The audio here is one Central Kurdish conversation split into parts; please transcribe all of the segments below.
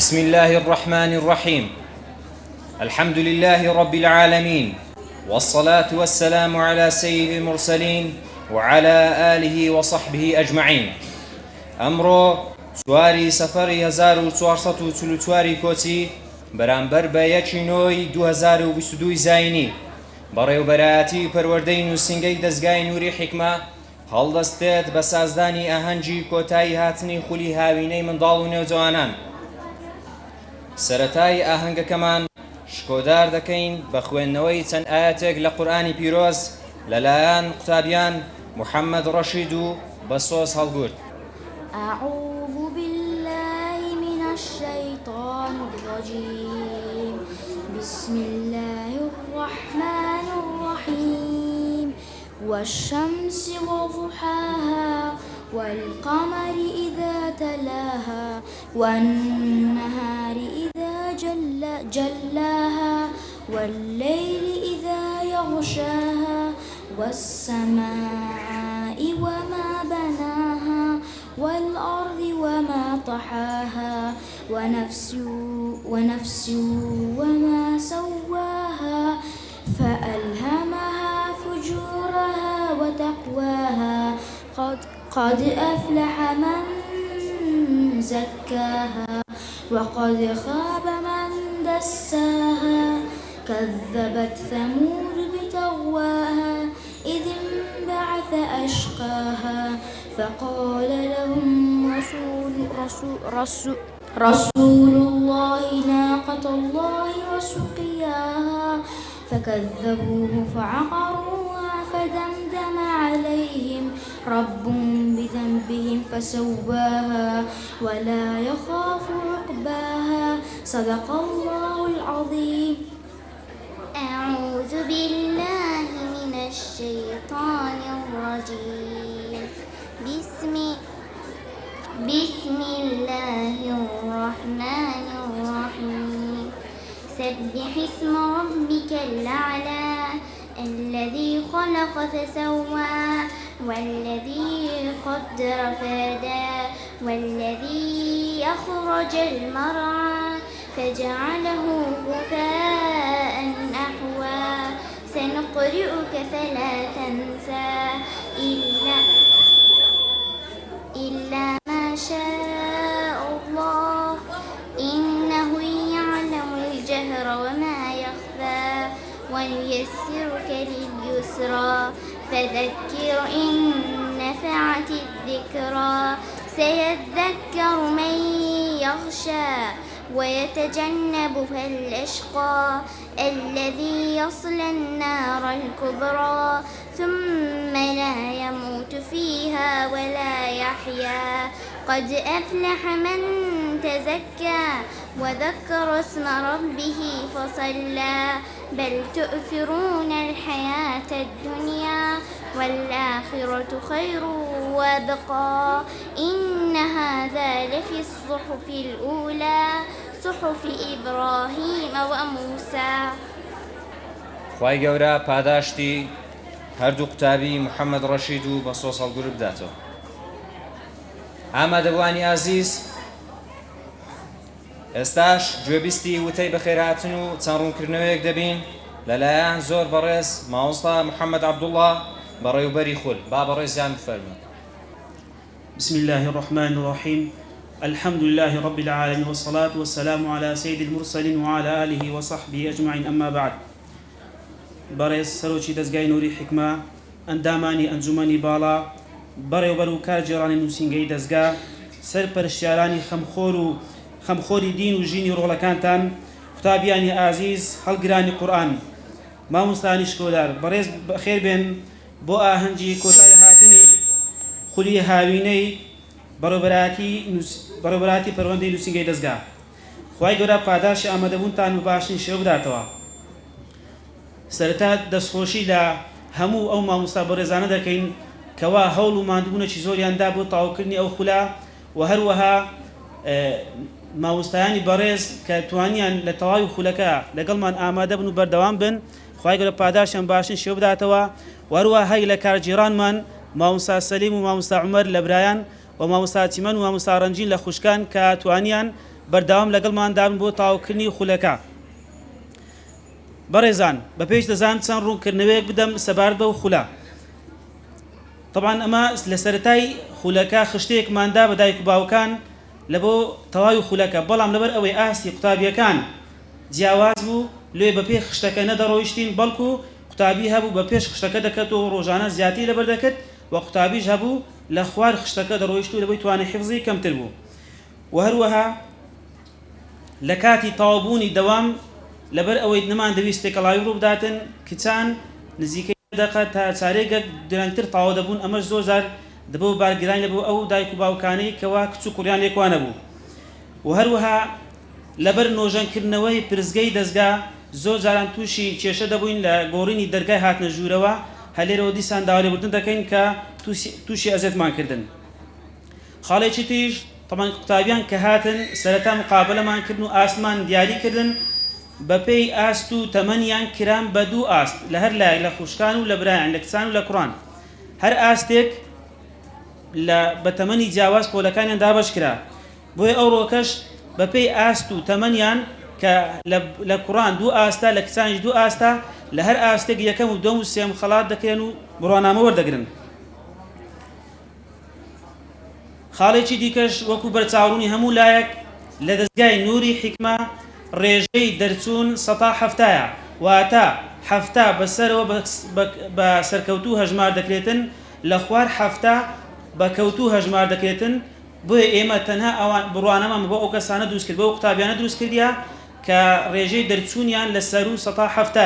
بسم الله الرحمن الرحيم. الحمد لله رب العالمين، والصلاة والسلام على سيد المرسلين وعلى آله وصحبه أجمعين. أمرو سواری سەفەری 1444 کۆچی بەرامبەر بە 1 نۆی 2022 زاینی بەڕێوەبەرایەتی پەروەردەی نووسینگەی دەزگای نووری حیکمە هەڵدەستێت بە سازدانی ئاهەنگی کۆتایی هاتنی خولی هاوینەی منداڵ و نێوجوانان. سەرەتای ئاهەنگەکەمان شکۆدار دەکەین بە خوێندنەوەی چەند ئاەتێک لە قورئانی پیرۆز لەلایەن قوتابیان محەممەد ڕەشید و بە سۆز هەڵگورت. أعوذ بالله من الشيطان الرجيم. بسم الله الرحمن الرحيم. والشمس وضحاها والقمر إذا تلاها والنهار إذا جلاها والليل إذا يغشاها والسماء وما بناها والأرض وما طحاها ونفس وما سواها فألهمها فجورها وتقواها قد أفلح من زكاها وقد خاب من دساها كذبت ثمود بتغواها إذ انبعث أشقاها فقال لهم رسول الله ناقة الله وسقياها فكذبوه فعقروها فدمدم عليهم ربهم بذنبهم فسواها ولا يخاف عقباها. صدق الله العظيم. أعوذ بالله من الشيطان الرجيم. بسم الله الرحمن الرحيم. سبح اسم ربك الأعلى الذي خلق فسوى والذي قدر فهدى والذي أخرج المرعى فجعله غثاء أحوى سنقرئك فلا تنسى إلا ما شاء الله إنه يعلم الجهر وما يخفى ونيسرك لليسرى فذكر إن نفعت الذكرى سيذكر من يخشى ويتجنبها الأشقى الذي يصلى النار الكبرى ثم لا يموت فيها ولا يحيا قد أفلح من تزكى وذكر اسم ربه فصلى بل تؤثرون الحياة الدنيا والآخرة خير وابقى إن هذا لفي الصحف الأولى صحف إبراهيم وموسى. خوای گەورە پاداشتی هەردوو قوتابی محەممەد ڕەشید و بە سۆز هەڵگورت بداتەوە. ئامادەبوانی ئازیز، ئێستاش گوێبیستی وتەی بەخێرهاتن و چەند ڕوونکردنەوەیەک دەبین لەلایەن زۆر بەڕێز مامۆستا محەممەد عەبدوڵڵا بەڕێوەبەری خول. با بەڕێزیان بفەرمون. بسم الله الرحمن الرحيم. الحمد لله رب العالمين والصلاة والسلام على سيد المرسلين وعلى آله وصحبه أجمعين. أما بعد، بەڕێز سەرۆکی دەزگای نووری حیکمە، ئەندامانی ئەنجومەنی باڵا، بەڕێوەبەر و کارگێڕانی نووسینگەی دەزگا، سەرپەرشتیارانی خەمخۆری دین و ژینی ڕۆڵەکانتان، قوتابیانی ئازیز، هەڵگرانی قورئان، مامۆستانی شکۆدار، بەڕێز بەخێر بێن بۆ ئاهەنگی کۆتایی هاتنی خولی هاوینەی بەڕێوەبەراتی پەروەردەی نووسینگەی دەزگا. خوای گەورە پاداشی ئامادەبوونتان و باشترین شێوە بداتەوە. سەرەتا دەستخۆشی لە هەموو ئەو مامۆستا بەڕێزانە دەکەین کەوا هەوڵ و ماندووبوونێکی زۆریاندا بۆ تەواوکردنی ئەو خولا و هەروەها مامۆستایانی بەڕێز کە توانیان لە تەواوی خولەکە لەگەڵمان ئامادە بن و بەردەوام بن. خوای گەورە پاداشیان باشترین شێوە بداتەوە. و هەروەها هەی لە کارگێڕانمان مامۆستا سەلیم و مامۆستا عومەر لە برایان و مامۆستا چیمەن و مامۆستا ڕەنجین لە خوشکان کە توانیان بەردەوام لەگەڵماندان بۆ تاوکردنی خولەکە. بەڕێزان بە پێش دەزانم چەند ڕوونکردنەوەیەک بدەم سەبارەت بەو خولە. طبعاً ئەمە لە سەرەتای خولەکە خشتەیەکماندا بە دایک و باوکان لە بۆ تەواوی خولەکە، بەڵام لەبەر ئەوەی ئاستی قوتابیەکان جیاواز بوو لێ بە پێی خشتەکە نەدەڕۆیشتین، بەڵکو قوتابی هەبوو بە پێش خشتەکە دەکەت و ڕۆژانە زیاتی لەبەر دەکرد و قوتابیش هەبوو لە خوار خشتەکە دەڕۆیشت و لەبەی توانای حیفزی کەمتر بوو. و هەروەها لە کاتی تەواوبوونی دەوام لەبەر ئەوەی نەمان دەویست تێکەڵاوی ڕوو بداتن کچان نزیکەی دەقەت تا چارێگە درەنگتر تەواو دەبوون. ئەمەش زۆر جار دەبوو بارگرانی لەبوو ئەو دایک و باوکانەی کەوا کچ و کوڕیان لێکوانە بوو. و هەروەها لەبەر نۆژەنکردنەوەی پرزگەی دەستگا زۆر جاران تووشی کێشە دەبووین لە گۆڕینی دەرگای هاتنە ژوورەوە، هەلێرەوە دیسان داوالێبوردن دەکەین کە تووشی ئەزێتمان کردن. خاڵێکی تریش طبعاً قوتابیان کە هاتن سەرەتا مقابلەمان کردن و ئاستمان دیاری کردن بە پێی ئاست و تەمەنیان کران بە 2 ئاست لە هەر لای لە خوشکان و لە برایان لە کچان و لە کوڕان. هەر ئاستێک بە تەمەنی جیاواز پۆلەکانیان دابەش کرا. بۆیە ئەو ڕۆکەش بە پێی ئاست و تەمەنیان کە لە کوڕان 2 ئاستا لە کچانیش 2 ئاستا لە هەر ئاستێک یەکەم و دۆم و سێم خەڵات دەکرێن و بڕوانامە وەردەگرن. خاڵێکی دیکەش وەکو بەرچاوڕوونی هەموو لایەک لە دەستگای نووری حیکمە ڕێژەی دەرچوون 170ە، واتە 7 بەسەرەوە بە سەرکەوتوو هەژمار دەکرێتن، لە خوار 7 بە کەوتوو هەژمار دەکرێتن. بۆیە ئێمە تەنها ئەوان بڕوانەمان بۆ ئەو کەسانە دروست کرد، بۆ ئەو قوتابیانە دروست کردیە کە ڕێژەی دەرچوونیان لە سەر و 170ە.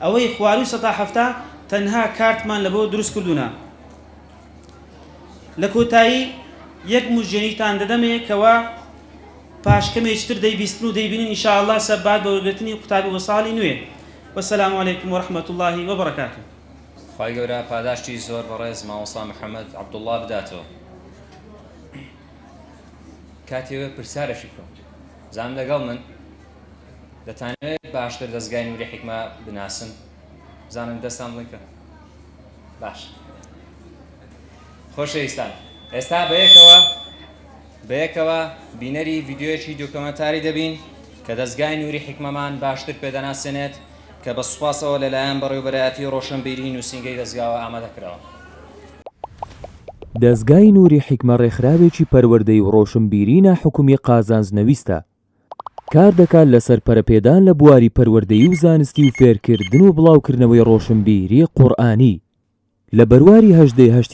ئەوەی خواروی 170 تەنها کارتمان لە بۆ دروست کردوونە. لە کۆتایی یەک موژێنیتان دەدەمێکەوە پاشکەمێکتر دەیبیستن و دەیبینین ئینشاءالله سەبات بە وەرگرتنی قوتابی بۆ ساڵی نوێ. وەسەلام عەلەیکم وەرەحمەتوڵڵاهی وەبەڕەکاتوه. خی گەورە پاداشتی زۆر بەڕێز مامۆستا محەممەد عەبدوڵڵا بداتەوە. کاتێوە پرسیارەشی بکەم، زانم لەگەڵ من دەتانەوێت باشتر دەستگای نووری حیکمە بناسن؟ زانم دەستان بڵێنکە. باش خۆشەویستان، ئێستا بەیەکەوە بینەری ڤیدیۆیەکی دۆکۆمەنتاری دەبین کە دەستگای نووری حیکمەمان باشتر پێدەناسێنێت کە بە سوپاسەوە لەلایەن بەڕێوەبەرایەتی ڕۆشنبیری نووسینگەی دەستگاوە ئامادەکراوە. دەستگای نووری حیکمە ڕێکخراوێکی پەروەردەی و ڕۆشنبیری حکومی قازانجنەویستە. کار دەکات لەسەر پەرەپێدان لە بواری پەروەردەیی و زانستی و فێرکردن و بڵاوکردنەوەی ڕۆشنبیری قورئانی. لە بەرواری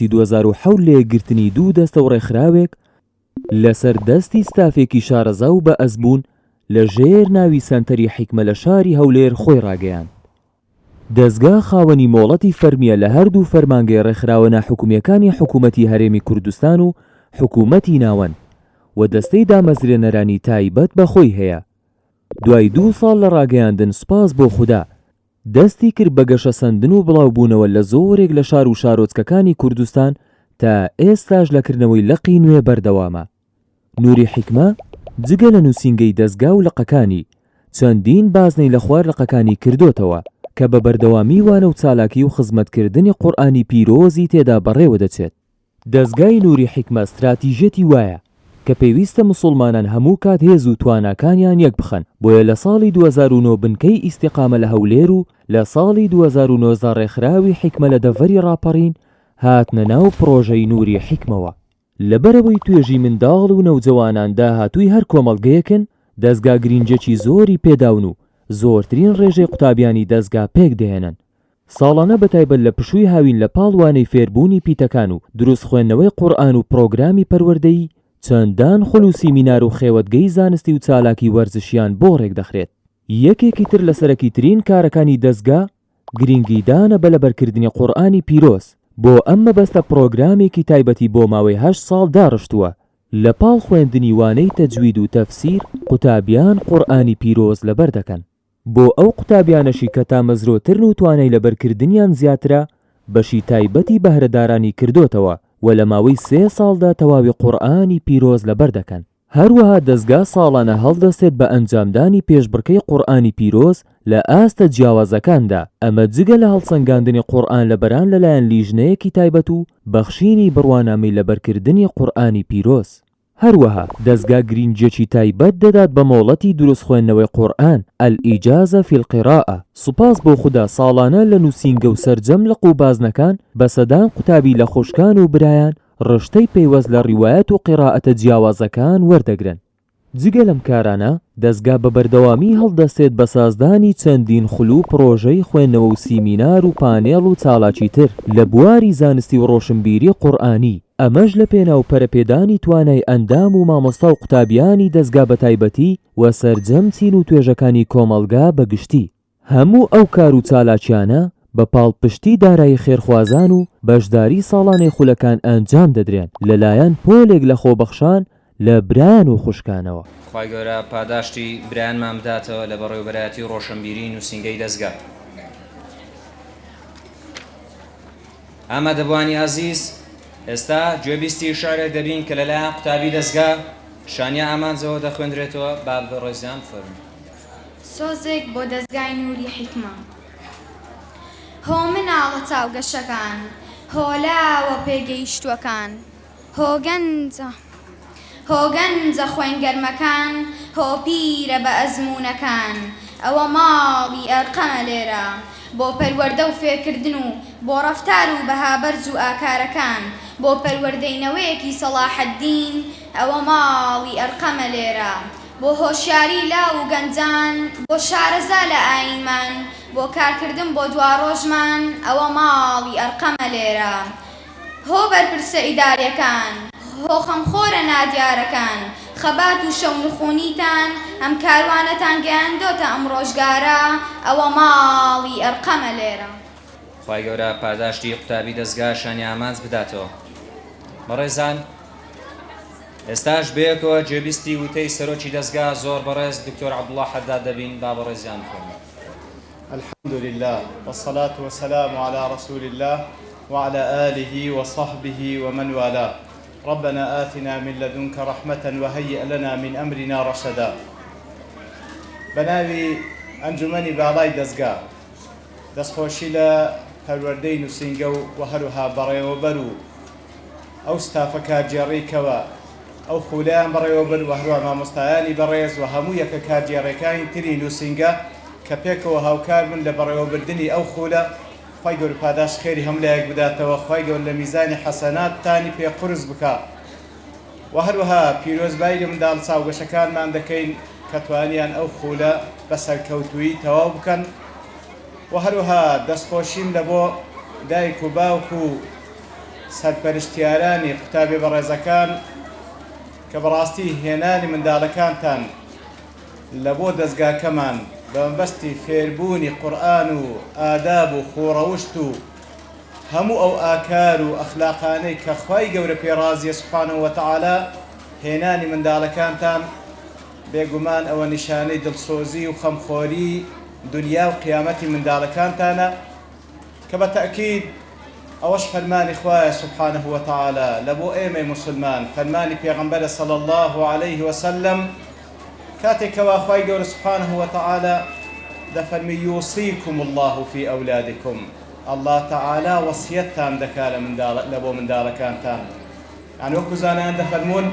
2007 لێگرتنی 2 دەستە و ڕێکخراوێک لەسەر دەستی ستافێکی شارەزا و بە ئەزبوون لە ژێر ناوی سەنتەری حیکمە لە شاری هەولێر خۆی ڕاگەیاند. دەستگا خاوەنی مۆڵەتی فەرمیە لە هەردوو فەرمانگەی ڕێکخراوە ناحکومیەکانی حکوومەتی هەرێمی کوردستان و حکوومەتی ناوەن و دەستەی دامەزرێنەرانی تایبەت بەخۆی هەیە. دوای 2 ساڵ لە ڕاگەیاندن سپاس بۆ خودا دەستی کرد بە گەشە سەندن و بڵاوبوونەوە لە زۆرێک لە شار و شارۆچکەکانی کوردستان تا ئێستاش لەکردنەوەی لەقی نوێ بەردەوامە. نووری حیکمە جگە لە نووسینگەی دەستگا و لەقەکانی چەندین بازنەی لە خوار لەقەکانی کردوتەوە کە بە بەردەوامی وانە و چالاکی و خزمەتکردنی قورئانی پیرۆزی تێدا بەڕێوە دەچێت. دەستگای نووری حیکمە استراتیژەتی وایە کە پێویستە مسلمانان هەموو کات هێز و تواناکانیان یەک بخەن. بۆیە لە ساڵی 2009 بنکەی ئیستیقامە لە هەولێر و لە ساڵی 2019 ڕێکخراوی حیکمە لە دەڤەری ڕاپەڕین هاتنە ناو پرۆژەی نووری حیکمەوە. لەبەرەوەی توێژی منداڵ و نەوجەوانان داهاتووی هەر کۆمەڵگەیەکن، دەستگا گرینجێکی زۆری پێداون و زۆرترین ڕێژەی قوتابیانی دەستگا پێک دێنن. ساڵانە بەتایبەت لە پشووی هاوین لە پاڵوانەی فێربوونی پیتەکان و دروست خوێندنەوەی قورئان و پرۆگرامی پەروەردەیی چەندان خولوسی مینار و خێوەتگەی زانستی و چالاکی وەرزشیان بۆ ڕێک دەخرێت. یەکێکی تر لە سەرەکی ترین کارەکانی دەستگا گرنگیدانە بە لەبەرکردنی قورئانی پیرۆز. بۆ ئەم مەبەستە پرۆگرامێکی تایبەتی بۆ ماوەی 8 ساڵ داڕشتووە. لە پاڵ خوێندنی وانەی تەجوید و تەفسیر قوتابیان قورئانی پیرۆز لەبەر دەکەن. بۆ ئەو قوتابیانەشی کە تا مەزرۆترن و توانای لەبەرکردنیان زیاترە بەشی تایبەتی بەهرەدارانی کردوتەوە و لە ماوەی 3 ساڵدا تەواوی قورئانی پیرۆز لەبەر دەکەن. هەروەها دەستگا ساڵانە هەڵدەستێت بە ئەنجامدانی پێشبڕکەی قورئانی پیرۆز لە ئاستە جیاوازەکاندا. ئەمە جگە لە هەڵسەنگاندنی قورئان لەبەران لەلایەن لیژنەیەکی تایبەت و بەخشینی بڕوانامەی لەبەرکردنی قورئانی پیرۆز. هەروەها دەستگا گرینجێکی تایبەت دەدات بە مۆڵەتی دروست خوێندنەوەی قورئان ئەلئیجازە فی القیراءە. سوپاس بۆ خوددا ساڵانە لە نووسینگە و سەرجەم لە قوبازنەکان بە سەدان قوتابی لە خوشکان و برایان ڕشتەی پەیوەست لە ڕیوایەت و قیراءەتە جیاوازەکان وەردەگرن. جگە لەم کارانە دەستگا بە بەردەوامی هەڵدەستێت بە سازدانی چەندین خولو پرۆژەی خوێندنەوە و سیمینار و پانێڵ و چالاکی تر لە بواری زانستی و ڕۆشنبیری قورئانی. ئەمەش لە پێناو پەرەپێدانی توانای ئەندام و مامۆستا و قوتابیانی دەستگا بە تایبەتی و سەرجەم چین و توێژەکانی کۆمەڵگا بەگشتی. هەموو ئەو کار و چالاکیانە بە پاڵپشتی دارایی خێرخوازان و بەشداری ساڵانەی خولەکان ئەنجام دەدرێن لەلایەن پۆلێک لە خۆبەخشان لە برایان و خوشکانەوە. خوای گەورە پاداشتی برایانمان بداتەوە لە بەڕێوەبەرایەتی ڕۆشنبیری نووسینگەی دەستگا. ئامادەبوانی عەزیز، ئێستا گوێبیستی شارێک دەبین کە لەلایەن قوتابی دەستگا شانیا ئامانجەوە دەخوێندرێتەوە. باب ڕۆیزیان فەرمووی. سۆزێک بۆ دەستگای نووری حیکمە. هۆ مناڵە چاوگەشەکان، هۆلاوە پێگەیشتووەکان، هۆگەنجە خوێنگەرمەکان، هۆ پیرە بە ئەزموونەکان، ئەوە ماڵی ئەرقەمە لێرە بۆ پەروەردە و فێرکردن و بۆ ڕەفتار و بەهابەرز و ئاکارەکان، بۆ پەروەردەینەوەیەکی سەڵاحەددین، ئەوە ماڵی ئەرقەمە لێرە بۆ هۆشیاری لا و گەنجان، بۆ شارەزا لە ئاینمان، بۆ کارکردن بۆ دواڕۆژمان، ئەوە ماڵی ئەرقەمە لێرە. هۆ بەرپرسە ئیدارەکان، هۆ خەمخۆرە نادیارەکان، خەبات و شەو نخوونیتان، ئەم کاروانەتان گەیاندۆتە ئەم ڕۆژگارە، ئەوە ماڵی ئەرقەمە لێرە. خوای گەورە پاداشتی قوتابی دەستگا شانی ئامانج بداتەوە. بەڕێزان، ئێستاش بەیەکەوە گوێبیستی وتەی سەرۆکی دەستگا زۆر بەڕێز دکتۆر عەبدوڵڵا حەداد دەبین. با بەڕێزیان بخۆن. الحمد لله والصلاة والسلام على رسول الله وعلى آله وصحبه ومن والاه. ربنا آتنا من لدنك رحمة وهيئ لنا من أمرنا رشدا. بناوي أنجمني باڵای دەستگا دەستخۆشی لە پەروەردەی نووسینگە و هەروها بەڕێوەبەر و ئەو ستافە کارگێڕیکەوە ئەو خولایان بەڕێوەبەر و هەروها مامۆستایانی بەڕێز و هەموو یەکە کارگێڕەکانی تری نووسینگە کە پێکەوە هاوکار بن لە بەڕێوەبردننی ئەو خولە. خوای گەورە پاداش خێری هەملایەک بداتەوە. خوای گەورە لە میزانی حەسەناتتانی پێ قورس بکە. و هەروەها پیرۆزبایی لە منداڵ چاوگەشەکانمان دەکەین کە توانیان ئەو خولە بە سەرکەوتووی تەواو بکەن. و هەروەها دەستخۆشیم لە بۆ دایک و باوک و سەرپەرشتیارانی قوتابی بەڕێزەکان کە بەڕاستی هێنانی منداڵەکانتان لە بۆ دەستگاکەمان بە مەبەستی فێربوونی قورئان و ئاداب و خۆڕەوشت و هەموو ئەو ئاکار و ئەخلاقانەی کە خوای گەورە پێڕازیە سوبحانەهو وەتەعالا هێنانی منداڵەکانتان بێگومان ئەوە نیشانەی دڵسۆزی و خەمخۆری دنیا و قیامەتی منداڵەکانتانە کە بە تەئکید ئەوەش فەرمانی خوایە سوبحانەهو وەتەعالا لە بۆ ئێمەی موسڵمان، فەرمانی پێغەمبەرە صلی الله عليه وسلم کاتێکەوە خوای گەورە سوبحانەهو وەتەعالا دەفەرمی یوصیکم الله فی ئەولادکم. ئەڵڵا تەعالا وەسیەتتان دەکات لە بۆ منداڵەکانتان. یعنی وەکو زانایان دەفەرمون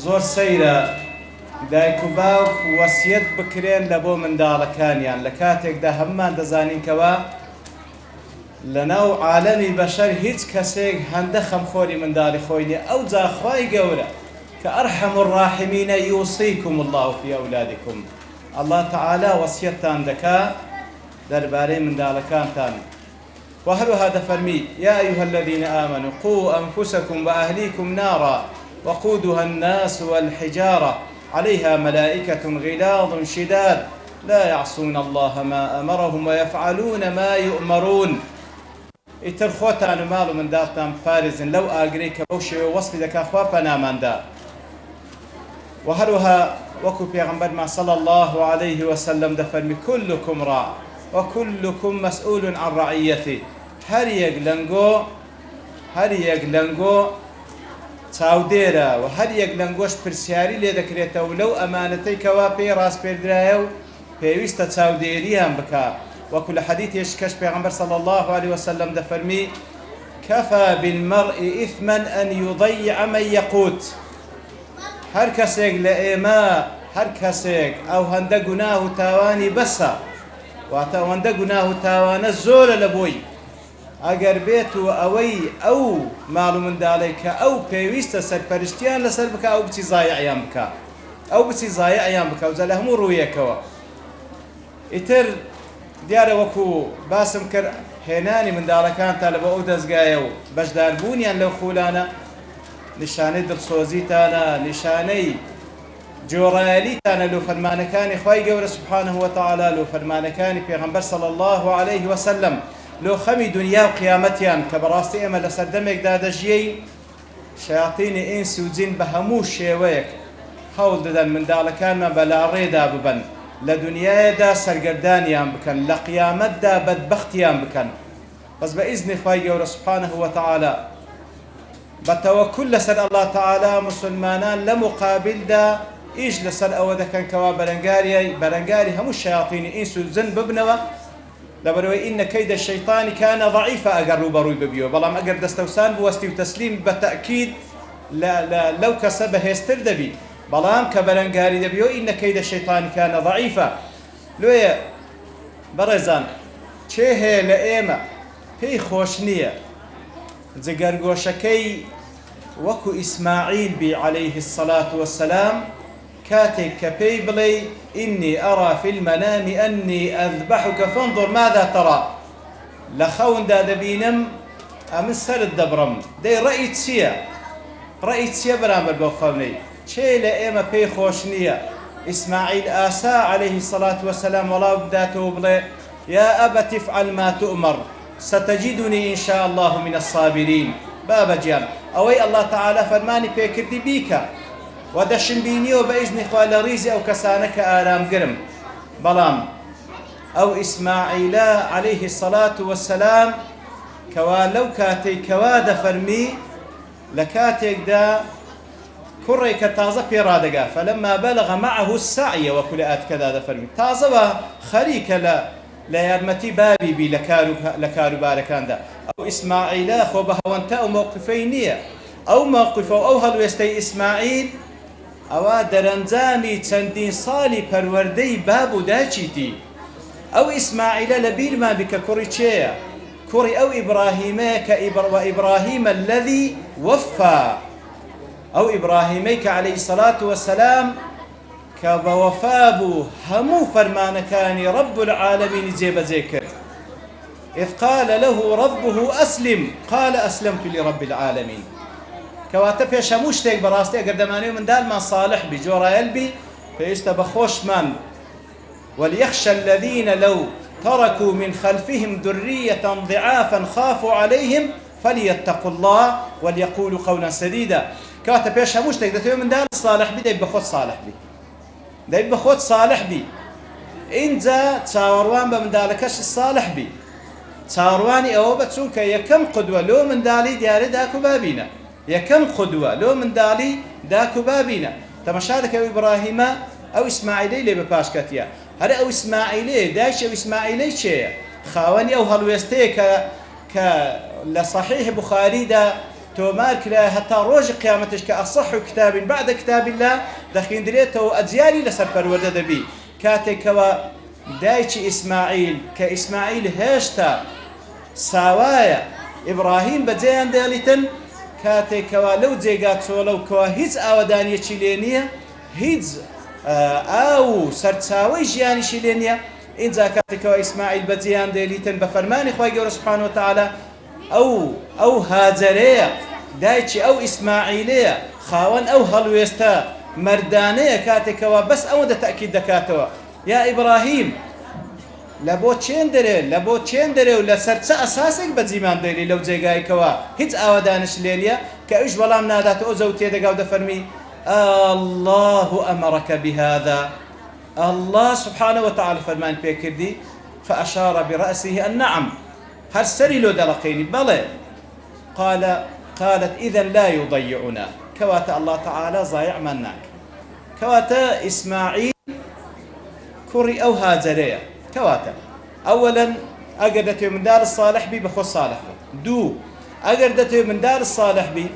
زۆر سەیرە دایک و باوک وەسیەت بکرێن لە بۆ منداڵەکانیان لە کاتێکدا هەممان دەزانینکەوە لە ناو عالەمی بەشەر هیچ کەسێک هەندە خەمخۆری منداڵی خۆی نییە. ئەو جا خوای گەورە کە ئەرحەم الراحمینە یوصیکم الله فی ئەولادکم. ئەڵڵا تەعالا وەسیەتتان دەکات دەربارەی منداڵەکانتان. و هەروەها دەفەرمی یا ئەیها الذین آمنوا قوا ئەنفسکم وأهلیکم نارا وقودها الناس والحجارة عليها ملائكة غلاظ شداد لا يعصون الله ما أمرهم ويفعلون ما يؤمرون. ئیتر خۆتان و ماڵ و منداڵتان پارێزن لەو ئاگرەی کە بەو شێوە وەسفی دەکا خوا پەناماندا. و هەروەها وەکو پێغەمبەرمان صلی الله عليه وسلم دەفەرمی كلكم راع وكلكم مسؤول عن رعيته. هەر یەک لەنگۆ چاودێرە و هەر یەک لەنگۆش پرسیاری لێ دەکرێتەوە لەو ئەمانەتەی کەوا پێی ڕاستپێردرایە و پێویستە چاودێریان بکە. وەکو لە حەدیثێش کەش پێغەمبەر صلی الله عليه وسلم دەفەرمی كفى بالمرء إثما أن يضيع من يقوت. هەر کەسێک لە ئێمە هەر کەسێک ئەو هەندە گوناه و تاوانی بەسە واتە ئەوەندە گوناه و تاوانە زۆرە لە بۆی ئەگەر بێت و ئەوەی ئەو ماڵ و منداڵێک کە ئەو پێویستە سەرپەرشتیان لەسەر بکە ئەو بچی زایعیان بکە ئەو بچی زایعیان بکە و جە لە هەموو ڕوویەکەوە ئیتر دیارە وەکو باسم کرد هێنانی منداڵەکانتان لە بۆ ئەو دەستگایە و بەشداربوونیان لەو خولانە نیشانەی دڵسۆزیتانە نیشانەی جۆڕایەلیتانە لە فەرمانەکانی خوای گەورە سبحانه وتعالى لە فەرمانەکانی پێغەمبەر صلی الله عليه وسلم لۆ خەمی دنیا و قیامەتیان کە بەڕاستی ئێمە لە سەردەمێکدا دەژیەی شایاطینی ئینسی و جین بە هەموو شێوەیەک هەوڵ دەدەن منداڵەکانمان بەلاڕێدا ببەن لە دنیایەدا سەرگەردانیان بکەن لە قیامەتدا بەدبەختیان بکەن بەس بە ئیزنی خوای گەورە سبحانه وتعالى بەتەوەکل لەسەر الله تعالى مسلمانان لە مقابلدا ئیش لەسەر ئەوە دەکەن کەوا بەرەنگاری هەموو شایاطینی ئینس و جن ببنەوە لەبەرەوەی ئینە کەیدە شەیطانی کانە ضەعیفە ئەگەر ڕوبەڕووی ببیەوە بەڵام ئەگەر دەستەوسان بوەستی و تەسلیم بە تەئکید لەو کەسە بەهێزتر دەبی بەڵام کە بەرەنگاری دەبیەوە ئینە کەیدە شەیطانی کانە ضەعیفە لۆیە بەڕێزان چێ هەیە لە ئێمە پێی خۆش نییە جگەرگۆشەکەی وەکو ئیسماعیل بی عەلەیه الصەلاة وەسسەلام كاتك كبي بلي إني أرى في المنام أني أذبحك فانظر ماذا ترى لخون دا دبينم أمن سر الدبرم دي رأيت سيا برامبر بوخوني شي لأيما بي خوشنية إسماعيل آسى عليه الصلاة والسلام والله بداته بلي يا أبت افعل ما تؤمر ستجدني إن شاء الله من الصابرين بابا جيان أوي الله تعالى فرماني بيكردي بيكا ودەشم بینیەوە بە ئیزنی خوا لە ڕیزی ئەو کەسانە کە ئارامگرم بەڵام ئەو ئیسماعیلە عەلەیه الصەلاة وەسسەلام کەوا لەو کاتەی کەوا دەفەرمی لە کاتێکدا کوڕێ کە تازە پێڕادەگا فەلەما بەلەغ مەعەه السەعیە وەکو لە ئاتکەدا دەفەرمی تازەوە خەریکە لە یارمەتی بابی بی لە کاروبارەکاندا ئەو ئیسماعیلە خۆ بە هەوەنتە ئەو موقفەی نییە ئەو موقفە و ئەو هەڵوێستەی ئیسماعیل ئەوە دەرەنجامی چەندین ساڵی پەروەردەی باب و داچیتی ئەو ئیسماعیلە لە بیرمان بکە کوڕی چێیە کوڕی ئەو ئیبراهیمەیە کە ئیبراهیمە الذی وەفا ئەو ئیبراهیمەی کە عەلەیهی الصەلاة وەسسەلام کە بە وەفا بوو هەموو فەرمانەکانی رب العالمین جێبەجێ کرد إذ قال له ربه أسلم قال أسلمت لرب العالمين کەواتە پێش هەموو شتێک بەڕاستی ئەگەر دەمانەوێت منداڵمان صالح بی جۆڕایەل بی پێویستە بە خۆشمان وليخشى الذين لو تركوا من خلفهم ذرية ضعافا خافوا عليهم فليتقوا الله وليقولوا قولا سديدا کەواتە پێش هەموو شتێک دەتەوێت منداڵ صالح بی دەیت بە خۆت صالح بی دەیت بە خۆت صالح بی اینجا چاوەڕوان بە منداڵەکەش صالح بی چاوەڕوانی ئەوە بە چونکە یەکەم قودوە لۆ منداڵی دیارە داک و بابینە یەکەم قودوە لۆ منداڵی داک و بابینە تەماشا دەکە ئیبراهیمە ئەو ئیسماعیلەی لێ بە پاشکەتیە هەر ئەو ئیسماعیلەیە دایکی ئەو ئیسماعیلەی چێیە خاوەنی ئەو هەڵوێستەیە کە لە صحیح بوخاریدا تۆمار کرا هەتا ڕۆژی قیامەتش کە ئەصح کتابین بعد کتاب الله دەخوێندرێتەوە ئەجیاری لەسەر پەروەردە دەبی کاتێکەوە دایکی ئیسماعیل کە ئیسماعیل هێشتا ساوایە ئیبراهیم بەجێیان دێڵیتن کاتێکەوە لەو جێگا چۆڵە و کەوا هیچ ئاوەدانیەکی لێ نییە هیچ ئاو سەرچاوەی ژیانیشی لێ نییە اینجا کاتێکەوە ئیسماعیل بەجێیان دێلیتن بە فەرمانی خوای گەورە سوبحانه وتعالى ئەو هاجەرەیە دایکی ئەو ئیسماعیلەیە خاوەن ئەو هەڵوێستە مەردانەیە کاتێکەوە بەس ئەوەندە تەئکید دەکاتەوە یا ئیبراهیم لە بۆ چێن دەرێ و لەسەر چە ئەساسێک بەجیمان دێری لەو جێگایکەوە هیچ ئاوەدانش لێ نییە کە ئەوش وەڵام ناداتەوە ئەو زەوت تێدەگا و دەفەرمی الله ئەمەڕەکە بهذا الله سبحانه وتعالى فرمان پێکردی فأشار برأسه النعم هەر سەری لۆ دەڵەقێنی بەڵێ قالت إذا لا يضيعنا كواتە الله تعالى ضایعمان ناکە کەواتە ئیسماعیل کوڕی ئەو هاجەرەیە کەواتە ئەوەلەن ئەگەر دەتوێت منداڵ صالح بی بە خۆ صالح بێت دوو ئەگەر دەتوێت منداڵ صالح بی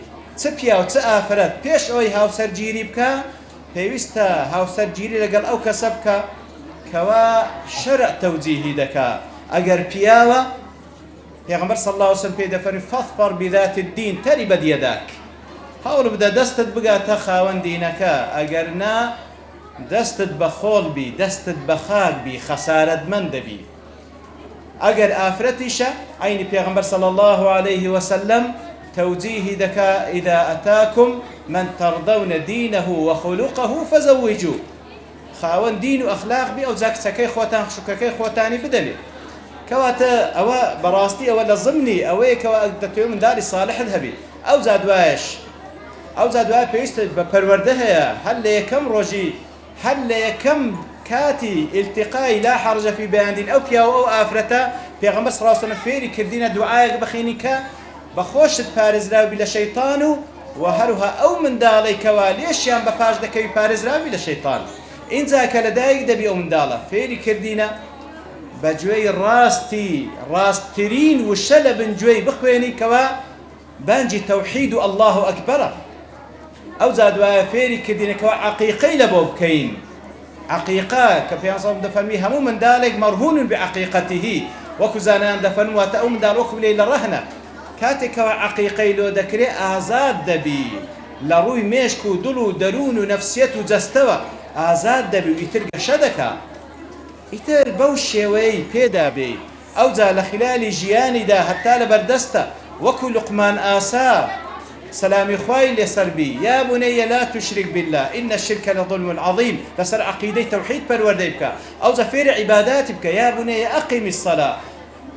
چ پیا و چ ئافرەت پێش ئەوەی هاوسەرگیری بکە پێویستە هاوسەرگیری لەگەڵ ئەو کەسە بکە کەوا شەرع تەوجیهی دەکا. ئەگەر پیاوە پێغەمبەر صلی الله علیه و سلم پێی دەفەرمێ فەظفەر بذات الدین تەریبەت یەداک، هەوڵ بدە دەستت بگاتە خاوەن دینەکە، ئەگەر نا دەستت بە خۆڵ بی، دەستت بە خاک بی، خەسارەتمەند دەبی. ئەگەر ئافرەتیشە عینی پێغەمبەر صلی الله عليه وسلم تەوجیهی دەکا ئیذا ئەتاکم من تەڕضەونە دینەه وخلوقه فزەوجوه، خاوەن دین و ئەخلاق بی ئەو جا کچەکەی خۆتان شوکەکەی خۆتانی بدەنێ. کەواتە ئەوە بەڕاستی ئەوە لە ضمنی ئەوەیە کەوا دەتوێت منداڵی صالحت هەبی. ئەو جا دوایش پێویستە بە پەروەردە هەیە هەر لە یەکەم ڕۆژی هەر لە یەکەم کاتی ئیلتیقای لا حەرجە فی بەیان دین ئەو پیاوە ئەو ئافرەتە پێغەمبەر صلی الله علیه و سلم فێری کردینە دوعایەک بخینی کە بەخۆشت پارێزراوی لە شەیطان و هەروها ئەو منداڵەی کەوا لێشیان بە پاش دەکەوی پارێزراوی لە شەیطان. اینجا کە لە دایک دەبی ئەو منداڵە فێری کردینە بە گوێی ڕاستترین وشە لە بنگوێی بخوێنی کەوا بانجی تەوحید و ئەڵڵاه ئەکبەرە. ئەو جا دوایە فێری کردینەکەەوە عەقیقەی لە بۆ بکەین. عەقیقە کە پێغەمبەر صلی الله علیه و سلم دەفەرمی هەموو منداڵێک مەرهون بعەقیقەتیه، وەکو زانایان دەفەرمون واتە ئەو منداڵ وەکو بلێ لە ڕەهنە، کاتێکەوە عەقیقەی لۆ دەکرێ ئازاد دەبی لە ڕووی مێشک و دڵ و دەروون و نەفسیەت و جەستەوە ئازاد دەبی و ئیتر گەشە دەکا، ئیتر بەو شێوەیەی پێدا بێ. ئەو جا لە خلالی ژیانیدا هەتا لە بەردەستە وەکو لوقمان ئاسا سلامی خوای لێسەر بی یا بنەیە لا تشرک بالله إن الشرك لظلم عظیم، لەسەر عەقیدەی تەوحید پەروەردەی بکە. ئەو جا فێری عیباداتی بکە یا بنەیە ئەقیمی الصلاة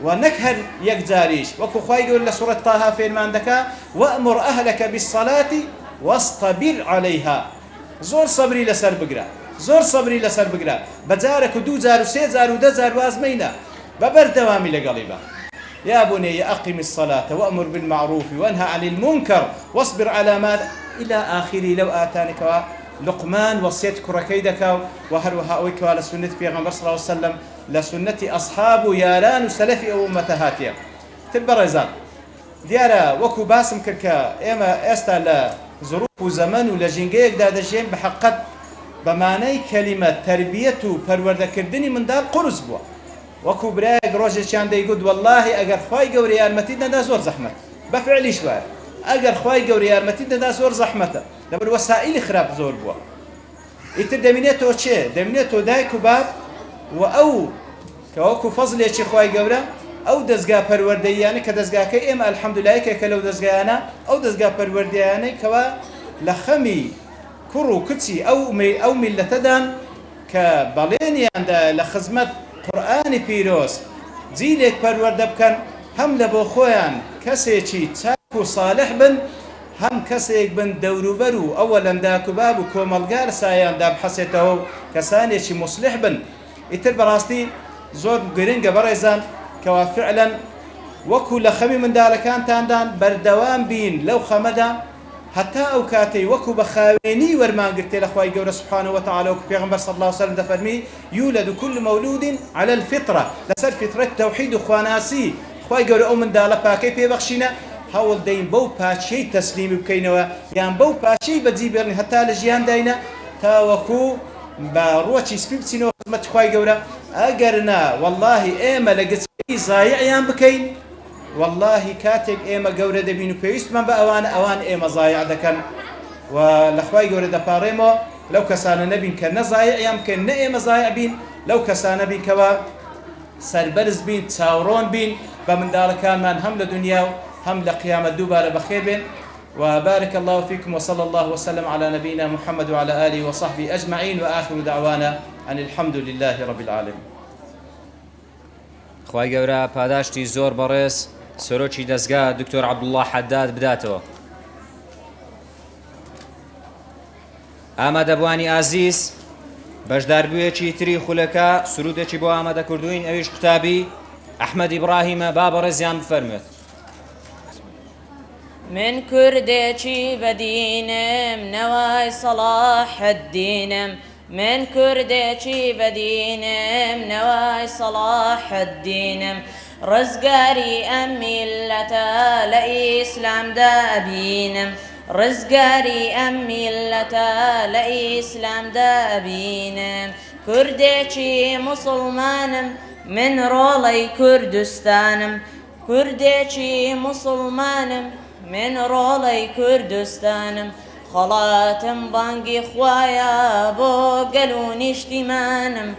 و نەک هەر یەک جاریش وەکو خوای گەورە لە سوورەت تاها فێرمان دەکا وأمر أهلك بالصلاة واصطبر عليها، زۆر سەبری لەسەر بگرە، زۆر سەبری لەسەر بگرە، بە جارێک و دوو جار و سێ جار و دە جار واز مەینە، بەبەردەوامی لەگەڵی بە. يا بني أقم الصلاة وأمر بالمعروف وانهى عن المنكر واصبر على ما إلى آخره. لو آتانك لقمان وصيت كركيدك وهروها أويك على سنة في غنبر صلى الله عليه وسلم لسنة أصحاب يالان سلف أمتهاتيا تبرزان دیارە وەکو باسم کرد کە ئێمە ئێستا لە ظروف و زەمەن و لە ژینگەیەک دادەژێن بە حەقەت بەمانەی کەلیمە تەربیەت و پەروەردەکردنی منداڵ قورس بووە. وەکو برایەک ڕۆژێکیان دەیگوت وەڵڵاهی ئەگەر خوای گەورە یارمەتی نەدا زۆر زەحمەت، بە فعلیش وایە ئەگەر خوای گەورە یارمەتی نەدا زۆر زەحمەتە، لەبەر وەسائلی خراپ زۆر بووە. ئیتر دەمێنێتەوە چێ؟ دەمێنێتەوە دایک و باب و ئەو کە وەکو فەزلێکی خوای گەورە ئەو دەستگا پەروەردەییانە کە دەستگاکەی ئێمە ئەلحەمدولایەکێکە لەو دەستگایانە ئەو دەستگا پەروەردەیانەی کەوا لە خەمی کوڕ و کچی ئەو میلەتەدان کە بەڵێنیاندا لە خزمەت قورئانی پیرۆز جیلێک پەروەردە بکەن، هەم لە بۆ خۆیان کەسێکی چاک و ساڵح بن، هەم کەسێک بن دەوروبەر و ئەوە لەنداک و باب و کۆمەڵگار سایاندا بحەسێتەوە و کەسانێکی موسلح بن. ئیتر بەڕاستی زۆر گرنگە بەڕێزان کەوا فعلا وەکو لە خەمی منداڵەکانتاندان بەردەوام بین لەو خەمەدا هەتا ئەو کاتەی وەکو بە خاوێنی وەرمانگرتێ لە خوای گەورە سبحانه وتعالى وەکو پێغەمبەر صلی الله عليه وسلم دەفەرمی یولد كل مولود على الفطرة، لەسەر فطرەت تەوحید و خواناسی خوای گەورە ئەو منداڵە پاکەی پێبەخشینە، هەوڵ دەین بەو پاچەی تەسلیمی بکەینەوە یان بەو پاچەی بەجی بێڕین هەتا لە ژیان داینە تا وەکو بە ڕۆچی سپی بچینەوە خزمەت خوای گەورە. ئەگەر نا واللهی ئێمە لە گچکەی زایعیان بکەین، واللهی کاتێک ئێمە گەورە دەبین و پێویستمان بە ئەوان ئێمە زایع دەکەن و لە خوای گەورە دەپاڕێمەوە لەو کەسانە نەبین کە نەزایعیان بکەین، نە ئێمە زایع بین، لەو کەسانە بین کەوا سەربەرز بین، چاوڕۆن بین بە منداڵەکانمان هەم لە دنیا و هەم لە قیامەت دووبارە بەخێر بێن. وبارك الله فيكم وصلى الله وسلم على نبينا محمد وعلى آله وصحبه أجمعين وآخر دعوانا أن الحمد لله رب العالمين. خوای گەورە پاداشتی زۆر بەڕێز سەرۆکی دەستگا دکتۆر عەبدوڵڵاه حەداد بداتەوە. ئامادەبوانی ئازیز بەشداربوویەکی تری خولەکە سرودێکی بۆ ئامادەکردووین، ئەویش قوتابی ئەحمەد ئیبراهیمە، با بەڕێزیان بفەرمێت. من كردێکی بەدینم نەوای سەڵاح الدینم، من كردێکی بەدینم نەوای سەڵاح الدینم، ڕزگاری ئەم میلەتە لە ئیسلامدا ئەبینم، ڕزگاری ئەم میلەتە لە ئیسلامدا ئەبینم کوردێکی موسڵمانم من ڕۆڵەی کوردستانم کوردێکی موسڵمانم من ڕۆڵەی کوردستانم خەڵاتم بانگی خوایە بۆ گەل و نیشتیمانم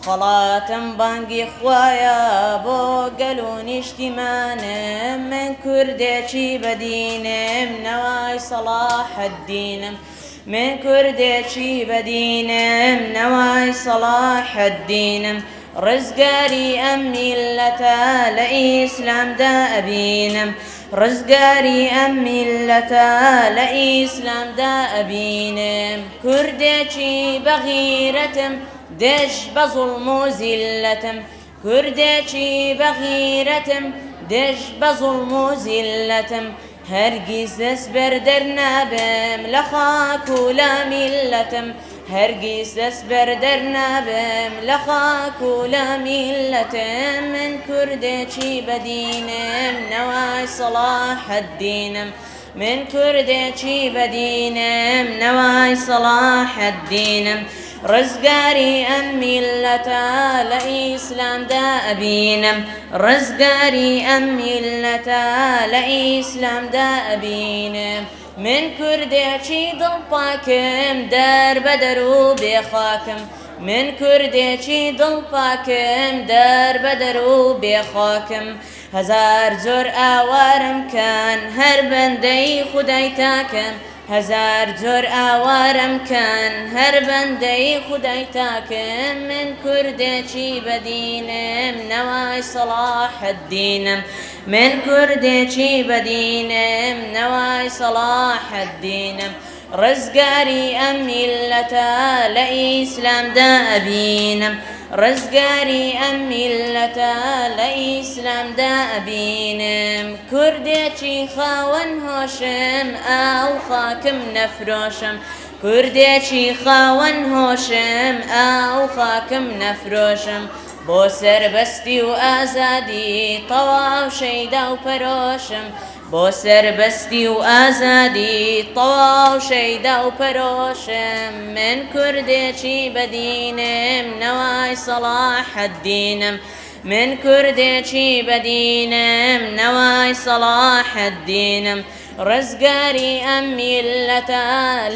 خەڵاتم بانگی خوایە بۆ گەل و نیشتیمانم من کوردێکی بەدینم نەوای سەڵاحەددینم من کوردێکی بەدینم نەوای سەڵاحەددینم ڕزگاری ئەم میلەتە لە ئیسلامدا ئەبینم ڕزگاری ئەم میلەتە لە ئیسلامدا ئەبینم کوردێکی بەغیرەتم دێش بە زوڵم و زیلەتم کوردێکی بەغیرەتم دێش بە زوڵم و زیلەتم هەرگیز دەست بەردەر نابم لە خاک و لە میلەتم هەرگیز دەست بەردەر نابم لە خاک و لە میلەتم من کوردێکی بەدینم نەوای سەڵاحەددینم من کوردێکی بەدینم نەوای سەڵاحەددینم ڕزگاری ئەم میلەتە لە ئیسلامدا ئەبینم ڕزگاری ئەم میلەتە لە ئیسلامدا ئەبینم من کوردێکی دڵپاکم دەربەدەر و بێخاکم من کوردێکی دڵپاکم دەربەدەر و بێخاکم هەزار جۆر ئاوارم کەن هەر بەندەی خودای تاکەم هەزار جۆر ئاوارم کەن هەر بەندەی خودای تاکەم من کوردێکی بەدینم نەوای سەڵاحەددینم من کوردێکی بەدینم نەوای سەڵاحەددینم ڕزگاری ئەم میلەتە لە ئیسلامدا ئەبینم ڕزگاری ئەم میلەتە لە ئیسلامدا ئەبینم کوردێکی خاوەن هۆشم ئاو خاکم نەفرۆشم کوردێکی خاوەن هۆشم ئاو خاکم نەفرۆشم بۆ سەربەستی و ئازادی تەواو شەیدا و پەرۆشم بۆ سەربەستی و ئازادی تەواو شەیدا و پەرۆشم من کوردێکی بەدینم نەوای سەڵاحەددینم من کوردێکی بەدینم نەوای سەڵاحەددینم ڕزگاری ئەم میلەتە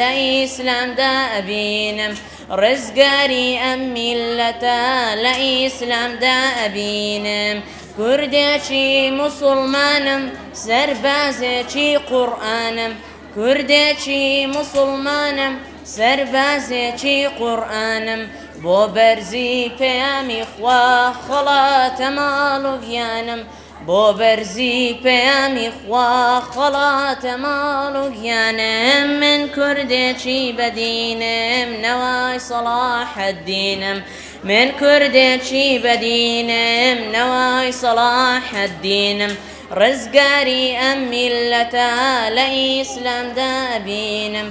لە ئیسلامدا ئەبینم ڕزگاری ئەم میلەتە لە ئیسلامدا ئەبینم کوردێکی موسڵمانم سەربازێکی قورئانم کوردێکی موسڵمانم سەربازێکی قورئانم بۆ بەرزی پەیامی خوا خەڵاتە ماڵ و گیانم بۆ بەرزی پەیامی خوا خەڵاتە ماڵ و گیانم من کوردێکی بەدینم نەوای سەڵاحەددینم من کوردێکی بەدینم نەوای سەڵاحەددینم ڕزگاری ئەم میلەتە لە ئیسلامدا ئەبینم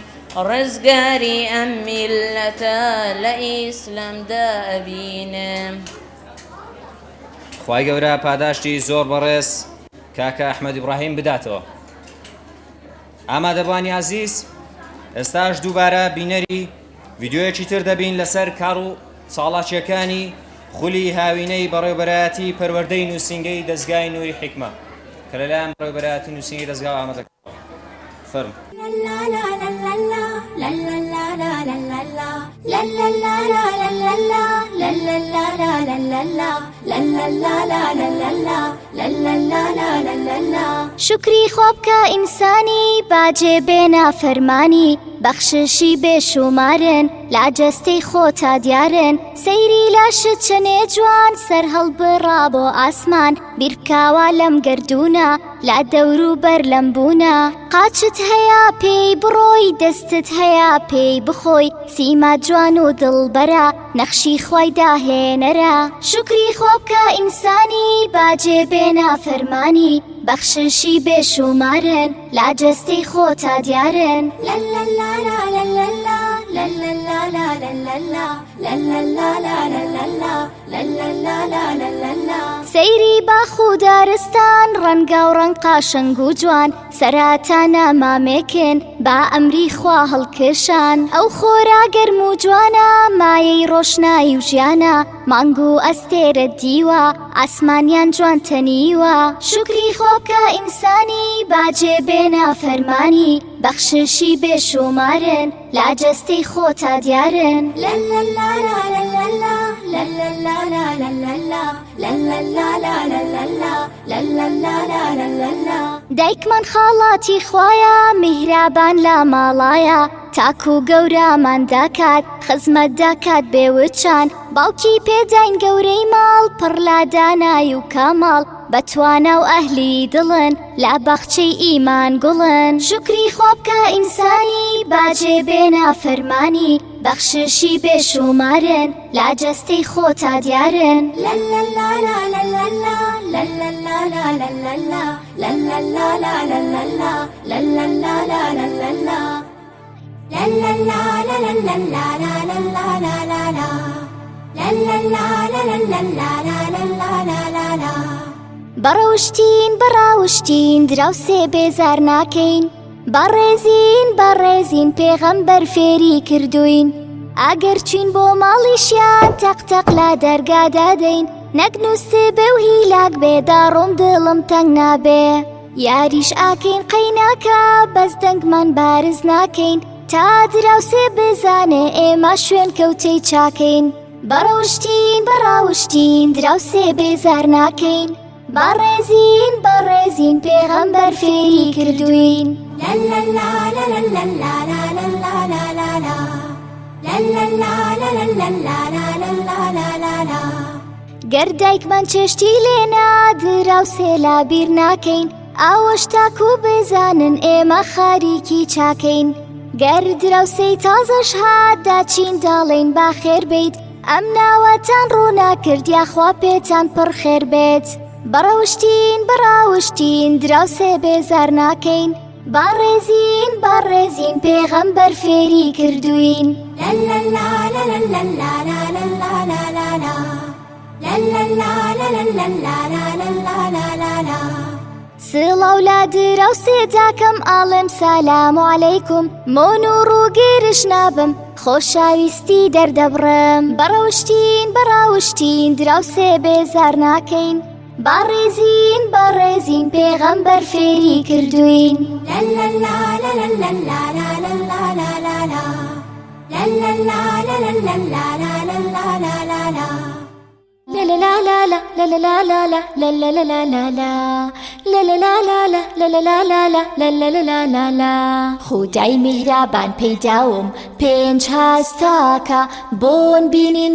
ڕزگاری ئەم میلەتە لە ئیسلامدا ئەبینم خوای گەورە پاداشتی زۆر بەڕێز کاکە ئەحمەد ئیبراهیم بداتەوە. ئامادەبوانی عەزیز، ئێستاش دووبارە بینەری ڤیدیۆیەکی تر دەبین لەسەر کار و چاڵاکیەکانی خولی هاوینەی بەڕێوەبەرایەتی پەروەردەی نووسینگەی دەستگای نووری حیکمە کە لەلایەن بەڕێوەبەرایەتی نووسینگەی دەستگا ئامادەکراوە. فەرموو. شکری خۆ بکە ئینسانی باجێ بێنە فەرمانی بەخششی بێشومارن لا جەستەی خۆتا دیارن سەیری لاشت چەنێ جوان سەر هەڵبڕا بۆ ئاسمان بیرکاوە لەم گەردوونە لا دەور و بەر لەم بوونە قاچت هەیە پێی بڕۆی دەستت هەیە پێی بخۆی سیما جوان و دڵبەرە نەخشی خوای داهێنەرە شکری خۆ بکە ئینسانی باجێ بێنە فەرمانی بەخششی بێشومارن لا جەستەی خۆتا دیارن سەیری باخ و دارستان ڕەنگە و ڕەنگ قاشنگ و جوان سەراتانە مامێکن با ئەمری خوا هەڵکێشان ئەو خۆرا گەرم و جوانە مایەی ڕۆشنایی و ژیانە مانگ و ئەستێرە دیوە ئاسمانیان جوان تەنیوە شکری خۆ بکە ئینسانی باجێ بێنە فەرمانی بەخششی بێشومارن لاجەستەی خۆتا دیارن دایکمان خاڵاتی خوایە میهرابان لە ماڵایە تاکو گەورەمان داکات خزمەت داکات بێوچان باوکی پێداین گەورەی ماڵ پڕ لا دانایی و کاماڵ بەتوانە و ئەهلی دڵن لا بەخچەی ئیمان گوڵن شکری خۆ بکە ئینسانی باجێ بێنە فەرمانی بەخششی بێشومارن لاجەستەی خۆتا دیارن بەڕەوشتین بەڕاوشتین دراوسێ بێزار ناکەین بەڕێزین پێغەمبەر فێری کردوین ئەگەر چوین بۆ ماڵیشیان تەقتەق لا دەرگادادەین نەکنووسێ بێ و هیلاک بێدا ڕۆم دڵم تەنگ نابێ یاریش ئاکەین قەیناکە بەس دەنگمان بارز ناکەین تا دراوسێ بێزانێ ئێمە شوێن کەوتەی چاکەین بەڕاوشتین دراوسێ بێزار ناکەین بەڕێزین پێغەمبەر فێری کردوین گەر دایکمان چێشتی لێنا دراوسێ لا بیر ناکەین ئاوەش تاکو بێزانن ئێمە خاریکی چاکەین گەر دراوسەی تازەش هات داچین داڵێن با خێر بیت ئەم ناوەتان ڕووناکرد یاخوا پێتان پڕ خێر بێت بەڕاوشتین دراوسێ بێزار ناکەین بەڕێزین پێغەمبەر فێری کردوین سڵاو لا دراوسێ داکەم ئاڵێم سالام عەلەیکوم مۆن و ڕووگێرش نابم خۆشەویستی دەردەبڕم بەڕاوشتین دراوسێ بێزار ناکەین بەڕێزین پێغەمبەر فێری کردوین خودای میهرەبان پەیداوم پێنج هەستاکە بۆن بینین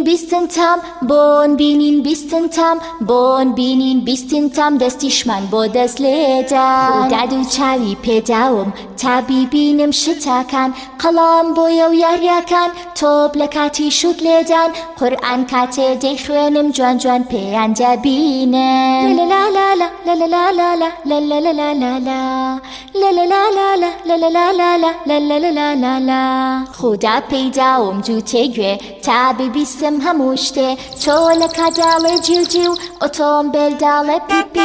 بیستن تام دەستیشمان بۆ دەست لێدا داد و چاوی پێداوم تا بیبینم شتاکان قەڵام بۆیە و یاریەکان تۆپ لە کاتی شوت لێدان قورئان کاتێ دەیخوێنم جوان جوان پێیان دەبینم خوددا پەیداوم جووتێ گوێ تا ببیستم هەموو شتێ چۆ لە کاداڵێ جیو ئۆتۆمبیل داڵێ پیپ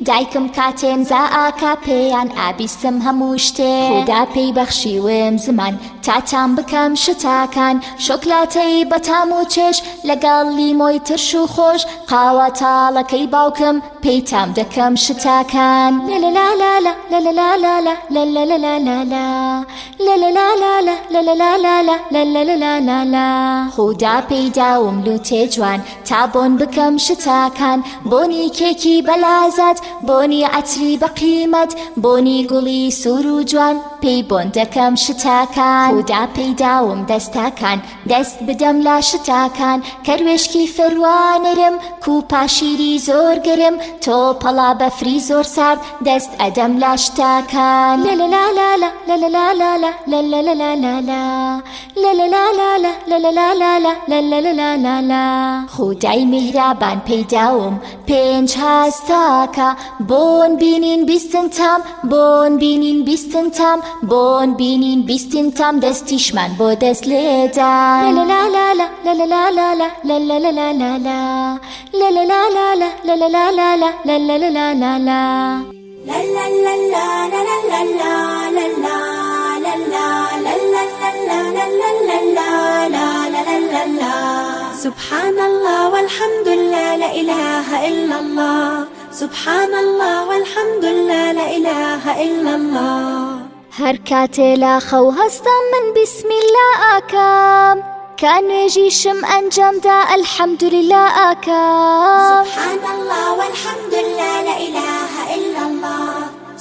دایکم کاتێم زائاکە پێیان ئابیستم هەموو شتێ خوددا پێی بەخشیوم زمان تاتان بکەم شتاکان شۆکلاتەی بەتام و چێش لەگەڵ لیمۆی ترش و خۆش قاوە تاڵەکەی باوکم پێیتام دەکەم شتاکان خوددا پەیداوم لوتێ جوان تا بۆن بکەم شتاکان بۆنی کێکی بەلازات بۆنی عەتری بەقیمەت بۆنی گوڵی سوور و جوان پێی بۆن دەکەم شتاکان خوددا پەیداوم دەستاکان دەست بدەم لا شتاکان کەروێشکی فڕوانەرم کوپاشیری زۆر گەرم تۆ پەڵا بەفری زۆر سارد دەست ئەدەم لە شتاکان لەلەلالالە لەلەلالالە لەلەلالالە لەلەلالالە لەلەلالالە لەلەلالالە خودای میهرەبان پەیداوم پێنج هەستاکە بۆن بینین بیستن تام بۆن بینین بیستن تام بۆن بینین بیستن تام دەستیشمان بۆ دەست لێدان لەلەلالالە لەلەلالالە لەلەلالالە لەلەلالالە لەلەلالالە لەلەلالالە سبحان الله والحمد لله لا إله إلا الله سبحان الله والحمد لله لا إله إلا الله هەر کاتێ لا خەو هەستم من بسم الله ئاکەم کانوێژیشم ئەنجامدا الحەمدولله ئاکەم سبحان الله والحمد لله لا إله إلا الله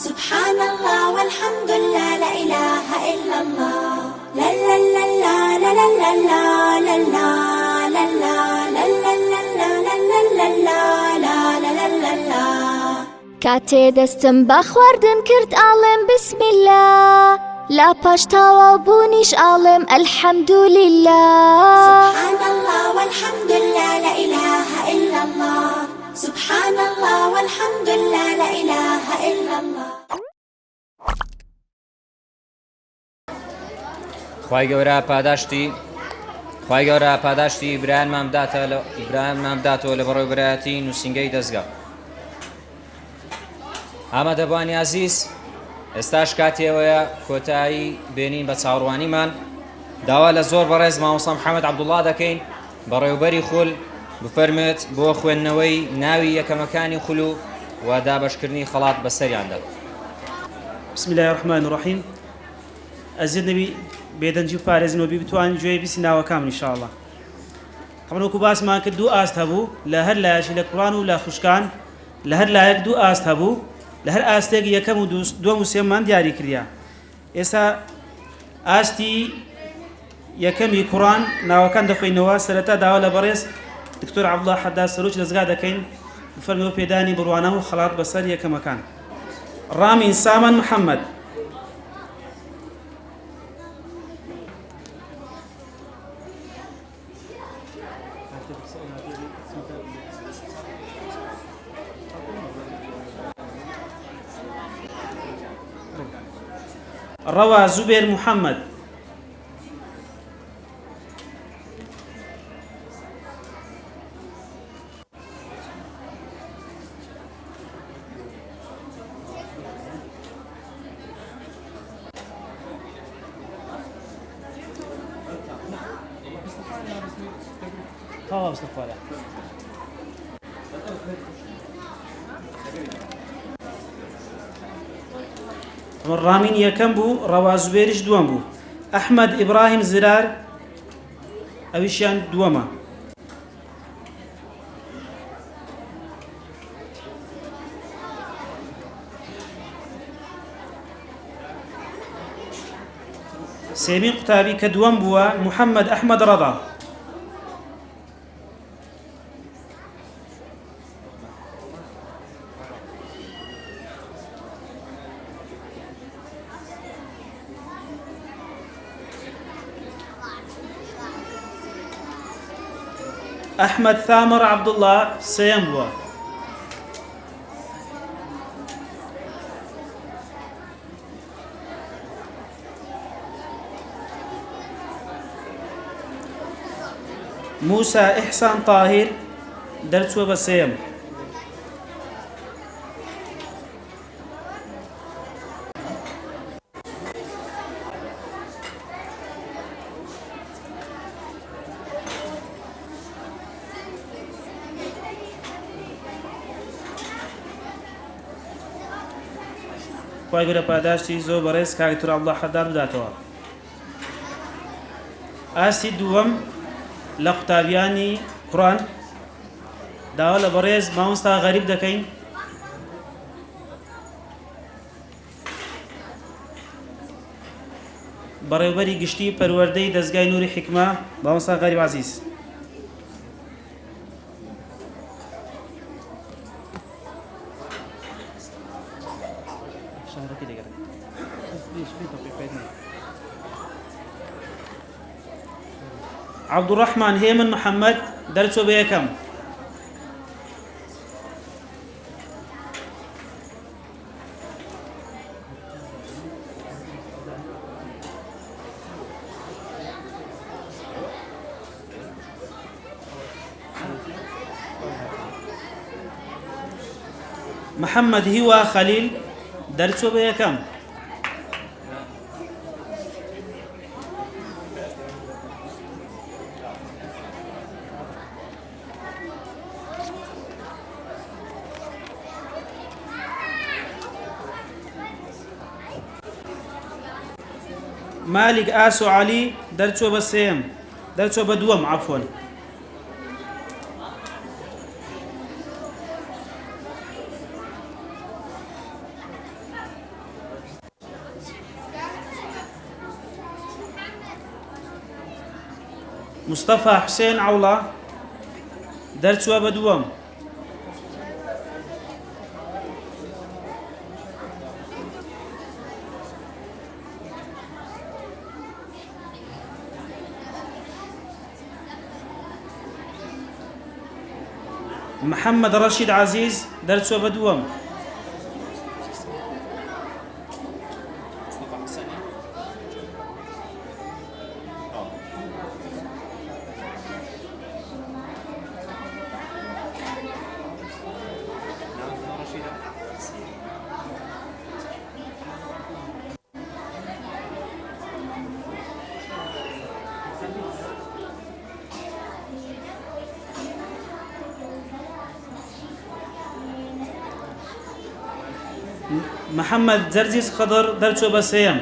سبحان الله والحمد لله لا إله إلا الله لا لا لا لا لا لا لا لا لا لا کاتێ دەستم بە خواردن کرد ئاڵێم بسم الله لا پاش تاواو بوونیش ئاڵێم الحەمدولله سبحان الله والحمد لله لا إله إلا الله سبحان الله والحمد لله لا إله إلا الله خوای گەورە پاداشتی برایانمان بداتەوە لە بەڕێوە برایەتی نووسینگەی دەستگا. ئامادەبوانی عزیز، ئێستاش کاتێوەیە کۆتایی بێنین بە چاوەڕوانیمان. داوا لە زۆر بەڕێز مامۆستا محەممەد عەبدوڵڵا دەکەین بەڕێوەبەری خول بفەرمێت بۆ خوێندنەوەی ناوی یەکەمەکانی خول و دابەشکردنی خەڵات بەسەریاندا. بسم الله الرحمن الرحیم. ئەزیز نەبی بێدەنجی و پارێزنەوەبی بتوانین گوێی بیسی ناوەکەم ئینشاءڵڵا. تەمەنوەکو باسمان کرد دوو ئاست هەبوو لە هەر لایەشی لە کوڕان و لە خوشکان لە هەر لایەک دوو ئاست هەبوو لە هەر ئاستێک یەکەم و دووەم و سێممان دیاری کردیا. ئێستا ئاستی یەکەمی کوڕان ناوەکان دەخۆینەوە. سەرەتا داوا لە بەڕێز دکتۆر عەبدوڵڵا حەداد سەرۆک دەستگا دەکەین بفەرمەوە پێدانی بڕوانە و خەڵات بەسەر یەکەمەکان. ڕامین سامان محەممەد، ڕەوا زوبێر محەممەد، ڕامین یەکەم بوو، ڕەوا زوبێریش دووەم بوو. ئەحمەد ئیبراهیم زرار ئەویشیان دووەمە. سێمین قوتابی کە دووەم بووە محەممەد ئەحمەد ڕەضا. ئەحمەد ثامر عەبدوڵڵا سێیەم بووە. موسا ئیحسان تاهیر دەرچووە بە سێیەم. خوای گەورە پاداشتی زۆر بەڕێز کاک دکتۆر عەبدوڵڵا حەداد بداتەوە. ئاستی دووەم لە قوتابیانی کوڕان داوا لە بەڕێز مامۆستا غەریب دەکەین بەڕێوەبەری گشتی پەروەردەی دەستگای نووری حیکمە مامۆستا غەریب عەزیز. عبد الرحمن هيمن محمد درسوا بيكم محمد هوا خليل درسوا بيكم مالك آسو علي درسوا بسيم درسوا بدوم عفوا مصطفى حسين عولا درسوا بدوم محمد رشيد عزيز درسوا بدوم محمد زرزيس خضر درسوا بسيم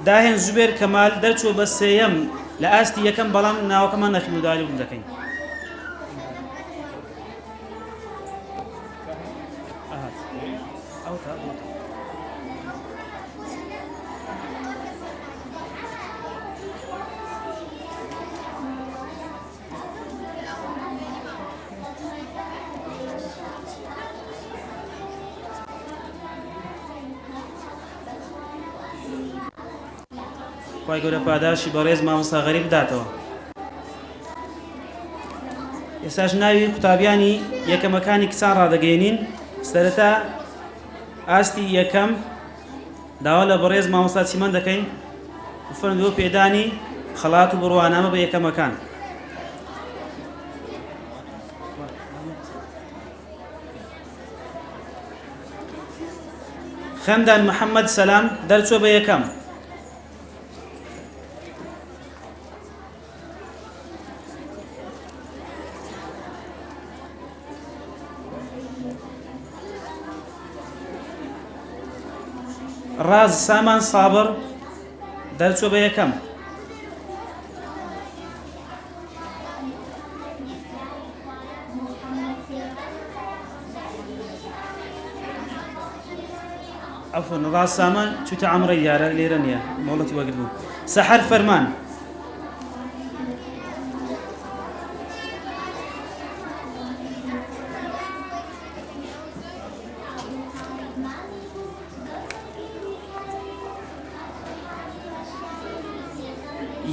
داهن زبير كمال درسوا بسيم لأستي يكم بلان ناو كمان نخلو داري ودكين خواهی گوره پاداشی بەڕێز مامۆستا غەریب بداتەوە. ئێستاش ناوی قوتابیانی یەکەمەکانی کچان ڕادەگەیەنین. سەرەتا ئاستی یەکەم داوا لە بەڕێز مامۆستا چیمەن دەکەین فەرمودۆ پێدانی خەڵات و بڕوانامە بە یەکەمەکان. خەمدان محەممەد سەلام دەرچۆ بە یەکەم. ڕاز سامان سابر دەرچۆ بە یەکەم. عفوا ڕاز سامان چوتە عەمرە یارە لێرە نییە مۆڵەتی وەگرت بوو. سەحەر فەرمان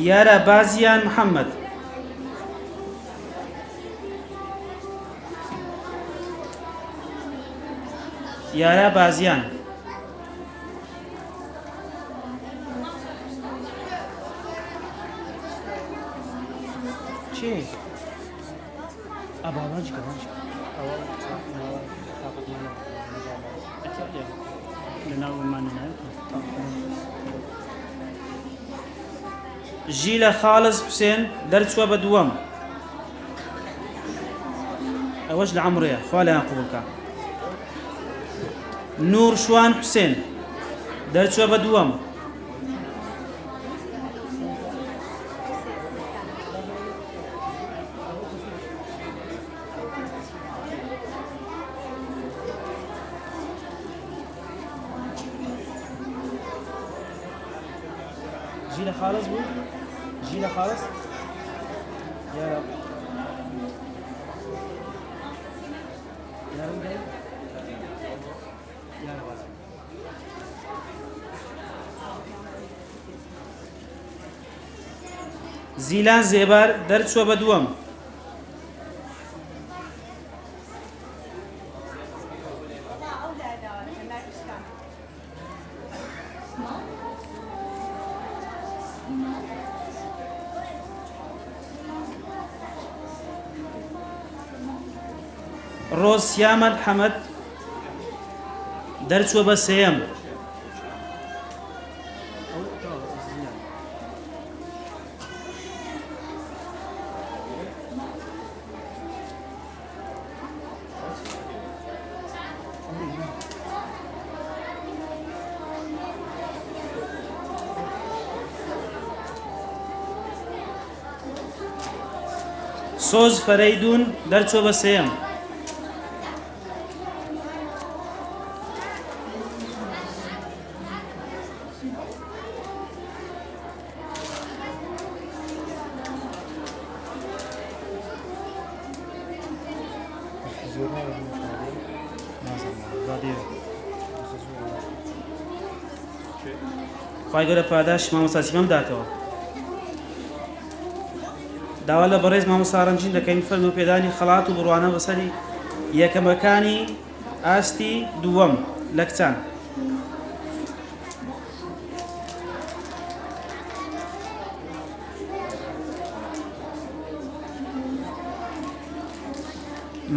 یارە بازیان محەممەد یارە بازیان چی؟ ژیلە خاڵز حوسێن دەرچووە بە دووەم. ئەوەش لە عەمرەیە خوا لەیان قوبوڵکە. نور شوان حوسێن دەرچووە بە دووەم. خالص بو جيل خالص يا رب يا رب يا رب زیلان زێبار دەرچووە بە دووەم. ڕۆزسیامەد حەمەد دەرچووە بە سێیەم. سۆز فەرەیدون دەرچووە بە سێیەم. خی گەورە پاداش مامۆستا سیمەم داتەوە. داوا لە بەڕێز مامۆستا ڕەنجین دەکەین فەرمو پێدانی خەڵات و بڕوانە بەسەری یەکەمەکانی ئاستی دووەم لە کچان.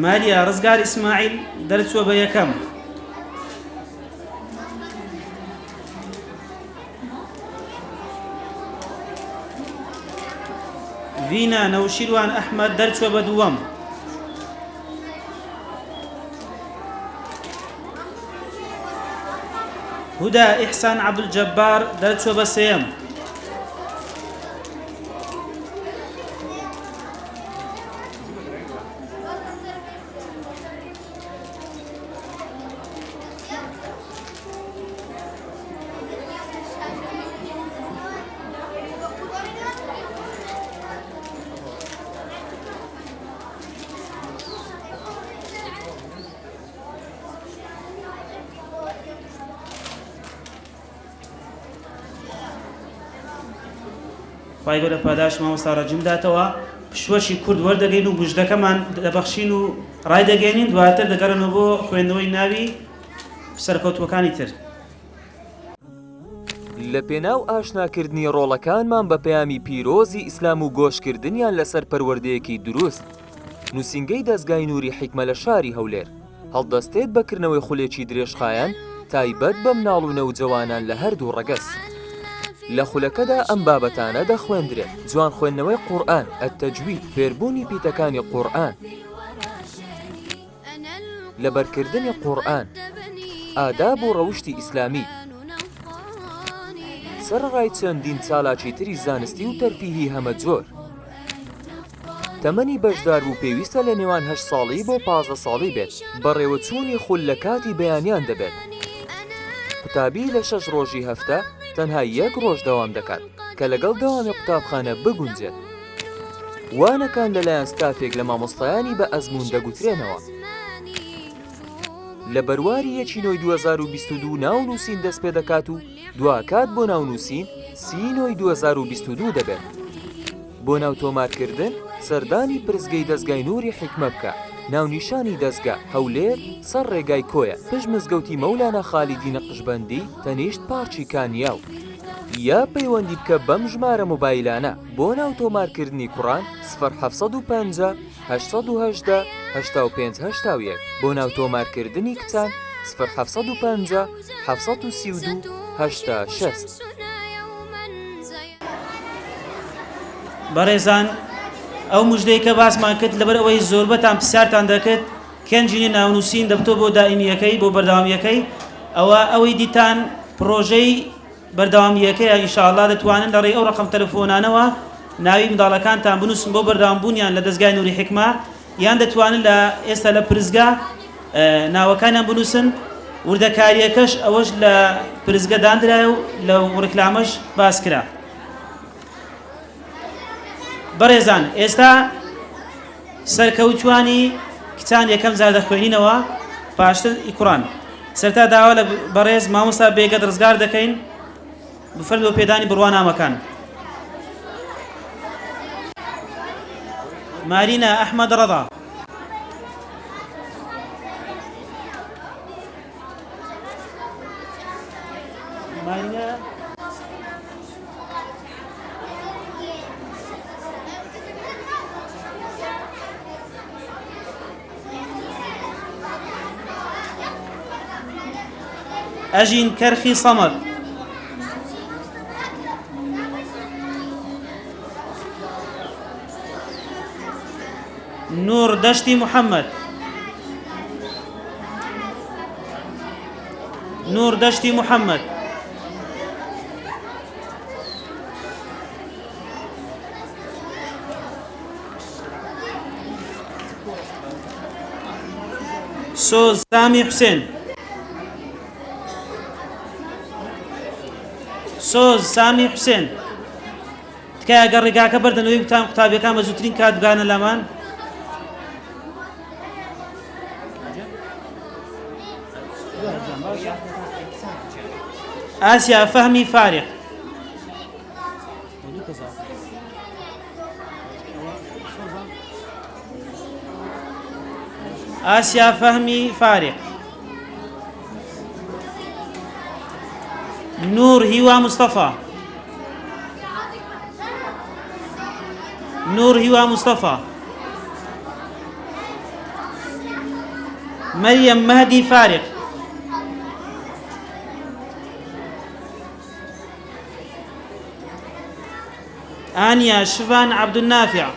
ماریا ڕزگار ئیسماعیل دەرچووە بە یەکەم. ڤینا نەوشیروان ئەحمەد دەرچووە بە دووەم. هودا ئیحسان عەبدولجەبار دەرچووە بە سێیەم. خی گەورە پاداش مامۆستا ڕەجیم داتەوە پشوەشی کورد وەردەگەین و بژدەکەمان دەبەخشین و ڕایدەگەێنین دواتر دەگەڕێنەوە بۆ خوێندنەوەی ناوی سەرکەوتوەکانی تر. لە پێناو ئاشناکردنی ڕۆڵەکانمان بە پەیامی پیرۆزی ئیسلام و گۆشکردنیان لەسەر پەروەردەیەکی دروست، نووسینگەی دەستگای نووری حیکمە لە شاری هەولێر هەڵدەستێت بەکردنەوەی خولێکی درێژخایەن تایبەت بە مناڵ و نەوجەوانان لە هەردوو ڕەگەس. لە خولەکەدا ئەم بابەتانە دەخوێندرێت: جوان خوێندنەوەی قورئان، ئەتەجوید، فێربوونی پیتەکانی قورئان، لەبەرکردنی قورئان، ئاداب و ڕەوشتی ئیسلامی، سەرڕای چەندین چالاکی تری زانستی و تەرفیهی هەمە جۆر. تەمەنی بەشدار بوو پێویستە لە نێوان 8 ساڵی بۆ 15 ساڵی بێت. بەڕێوەچوونی خول لە کاتی بەیانیان دەبێت. قوتابی لە 6 ڕۆژی هەفتە تەنها 1 ڕۆژ دەوام دەکات کە لەگەڵ دەوامی قوتابخانە بگونجێت. وانەکان لەلایەن ستافێک لە مامۆستایانی بە ئەزموون دەگوترێنەوە. لە بەرواری 1 2022 ناونووسین دەست پێ دەکات و دواکات بۆ ناونووسین 30 2022 دەبێت. بۆ ناو تۆمارکردن سەردانی پرزگەی دەستگای نووری حیکمە بکە. ناونیشانی دەستگا هەولێر سەر ڕێگای کۆیە پشت مزگەوتی مەولانە خالیدی نەقشبەندی تەنیشت پارچی کانیاو. یا پەیوەندی بکە بەم ژمارە مۆبایلانە بۆ ناو تۆمارکردنی کوڕان 0750 818 8581. بۆ ناو تۆمارکردنی کچان 0750 732 86. بەڕێزان ئەو مژدەی کە باسمان کرد لەبەر ئەوەی زۆربەتان پرسیارتان دەکرد کێنجینی ناونووسین دەبتۆ بۆ دائیمیەکەی بۆ بەردەوامیەکەی ئەوەی دیتان پرۆژەی بەردەوامیەکەی ئینشاءالله دەتوانن لە ڕێی ئەو ڕقم تەلەفۆنانەوە ناوی منداڵەکانتان بنووسن بۆ بەردەوامبوونیان لە دەستگای نووری حیکمە، یان دەتوانن لە ئێستا لە پرزگا ناوەکانیان بنووسن. وردەکاریەکەش ئەوەش لە پرزگە دانرایە و لە ڕێکلامەش باس کرا. بەڕێزان ئێستا سەرکەوتوانی کچان یەکەم زار دەخوێنینەوە پاشتر ئیقوران. سەرتا داوا لە بەڕێز مامۆستا بێگەت ڕزگار دەکەین بفەرمێ بۆ پێدانی بڕوانامەکان. مارینە ئەحمەد ڕەضا. مارینە ئەژین کەرخی سەمەد. نور دەشتی محەممەد. نور دەشتی محەممەد. سۆز سامی حوسێن. سۆز سامی حوسێن. تکایە ئەگەر ڕێگاکە بەردەنەوەی بتان قوتابیەکان بە زووترین کات بگانە لەمان. ئاسیا فەهمی فارغ. ئاسیا فەهمی فارغ. نور هیوا مصطفى. نور هیوا مصطفى. مريم مهدي فارغ. آنيا شفان عبد النافع.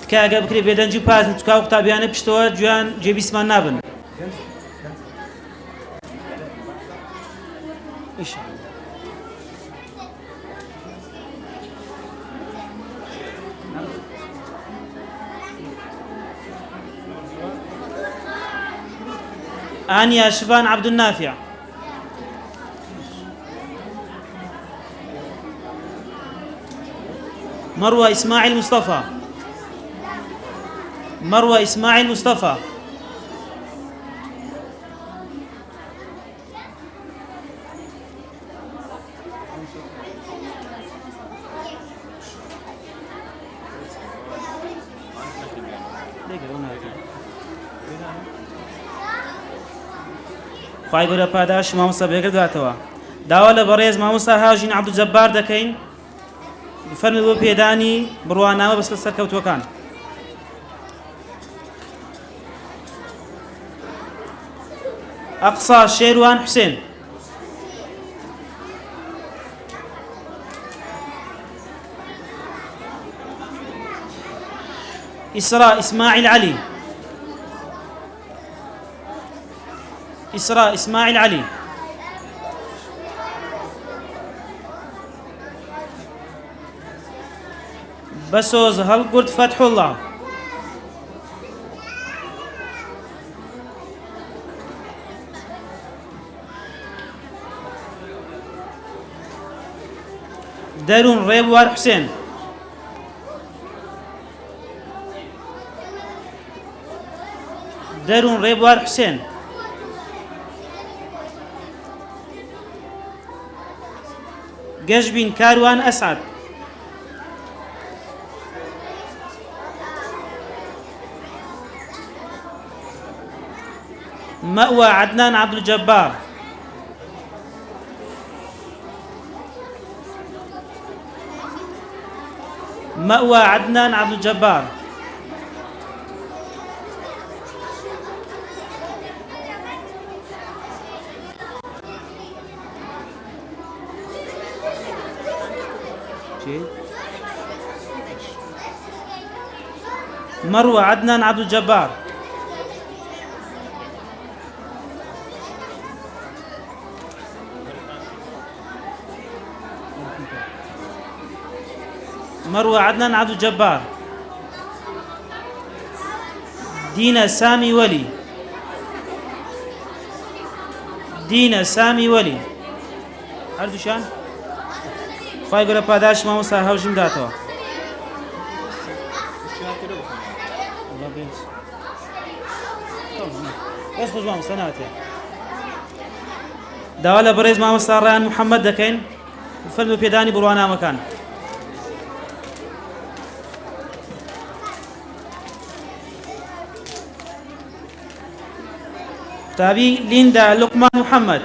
تکایە بکرێ بێدەنج و پاس توکاو قوتابیانە پشتەوە گویان جێبیسمان نابن. آنيا شفان عبد النافع. مروة إسماعيل مصطفى. مروة إسماعيل مصطفى. خی گەورە پاداش مامۆستا بێگەر داتەوە. داوا لە بەڕێز مامۆستا هاژین عەبدولجەبار دەکەین بفەرمێ بۆ پێدانی بڕوانامە بەسەر سەرکەوتووەکان. ئەقسا شێروان حوسێن. ئیسرا ئیسماعیل عەلی. إسراء إسماعيل علي. بسوز هلقرد فتح الله. دارون ريبوار حسين. دارون ريبوار حسين. جشبين كاروان أسعد. مأوى عدنان عبد الجبار. مأوى عدنان عبد الجبار. مروة عدنان عبد الجبار. مروة عدنان عبد الجبار. دينا سامي ولي. دينا سامي ولي. هردوشان خی گەورە پاداش مامۆستا هەوژم داتەوە. بەس خۆش مامۆستا ناتێ. داوا لە بەڕێز مامۆستا ڕیان محەممەد دەکەین فەرمو پێدانی بڕوانامەکان. تابی لیندا لقمان محەممەد.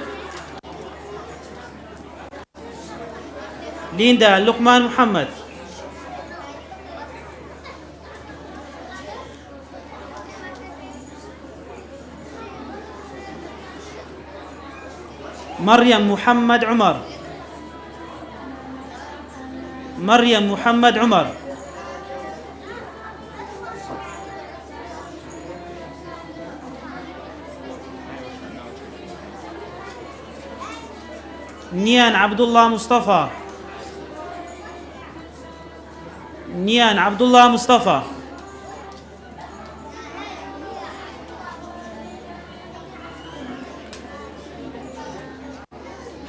لیندا لقمان محەممەد. مريم محمد عمر. مريم محمد عمر. نيان عبد الله مصطفى. نيان عبد الله مصطفى.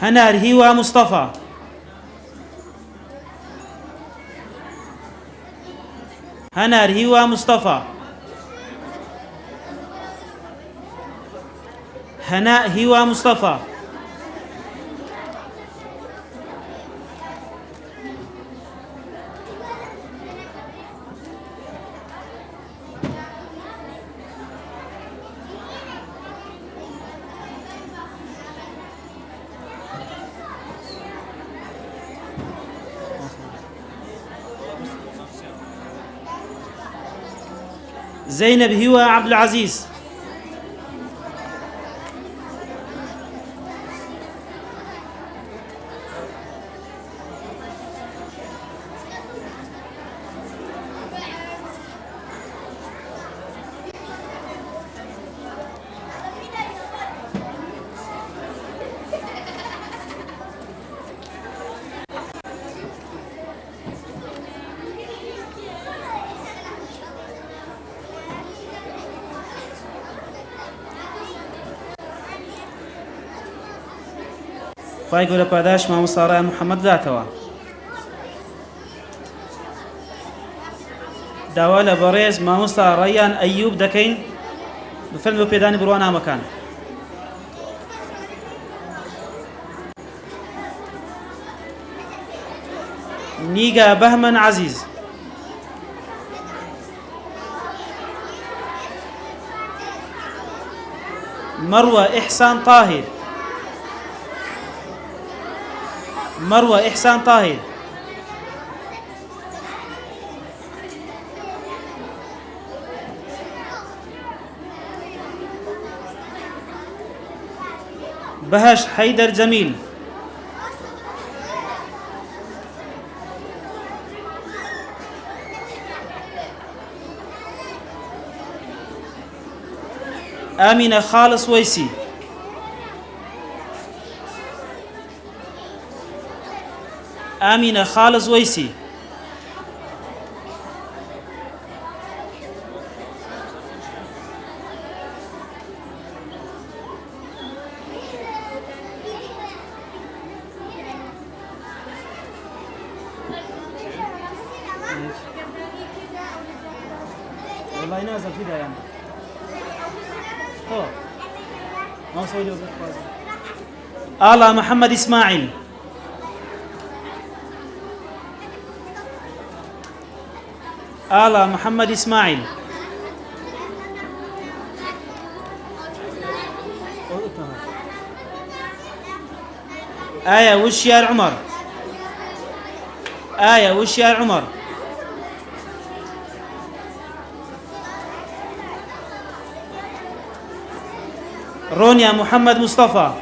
هنار هيوا مصطفى. هنار هيوا مصطفى. هناء هيوا مصطفى. زينب هوى عبد العزيز. خی گەورە پاداش مامۆستا ڕیان محەممەد داتەوە. داوا لە بەڕێز مامۆستا ڕەیان ئەیوب دەکەین بفەرمو پێدانی بڕوانامەکان. نیگا بەهمەن عەزیز. مروة إحسان طاهر. مروة إحسان طاهر. بهش حيدر جميل. آمنة خالص ويسي. آمنة خالص ويسي. والله نازل كده يعني. ما سوي له آلا محمد إسماعيل. آلا محمد إسماعيل. آية وشيار عمر. آية وشيار عمر. رونيا محمد مصطفى.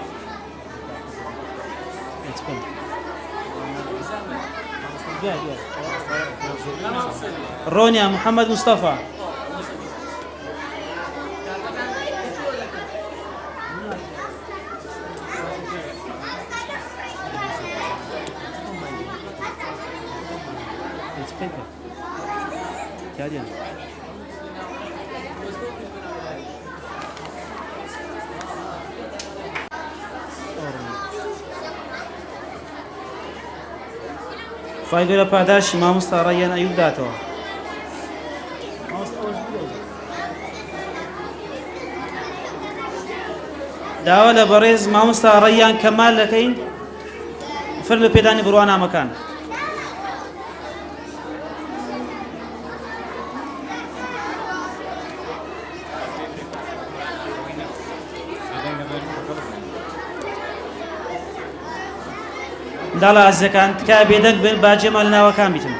رونيا محمد مصطفى. خی گەورە پاداشی مامۆستا ڕەیان ئەیوب داتەوە. داوا لە بەڕێز مامۆستا ڕەیان کەمال دەکەین فەرمە پێدانی بڕوانامەکان. داڵا ئازەکان تکا بێدەنگ بن با جێمە لە ناوەکان بیتن.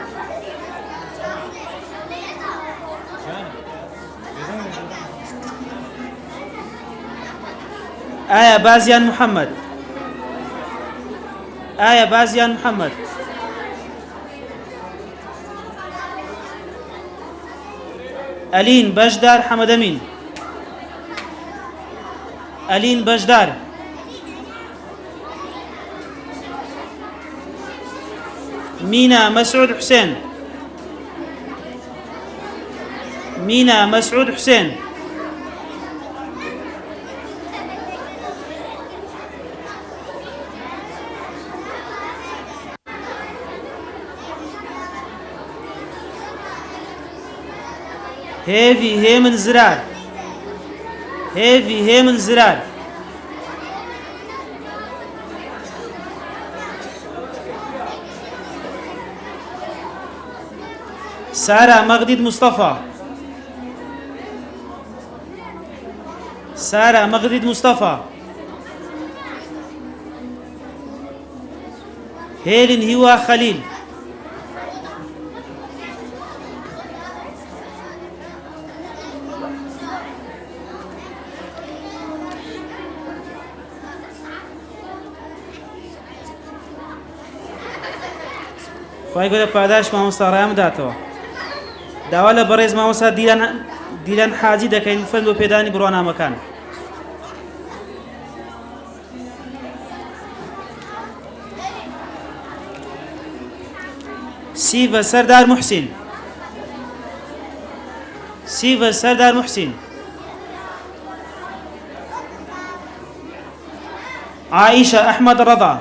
ئایا بازیان محەممەد؟ ئایا بازیان محەممەد؟ ئەلین بەشدار حەمەدەمین. ئەلین بەشدار. مینا مەسعود حوسێن. مینا مەسعود حوسێن. هێوی هێمن زرار. هێوی هێمن زرار. سارة مغدد مصطفى. سارة مغدد مصطفى. هيلين هوا خليل. خی گەورە پاداش مامۆستا ڕەیان بداتەوە. داوا لە بەڕێز مامۆستا دیلان حاجی دەکەین فەرمە بۆ پێدانی بڕوانامەکان. سیڤە سەردار موحسین. سیڤە سەردار موحسین. عائشة أحمد رضا.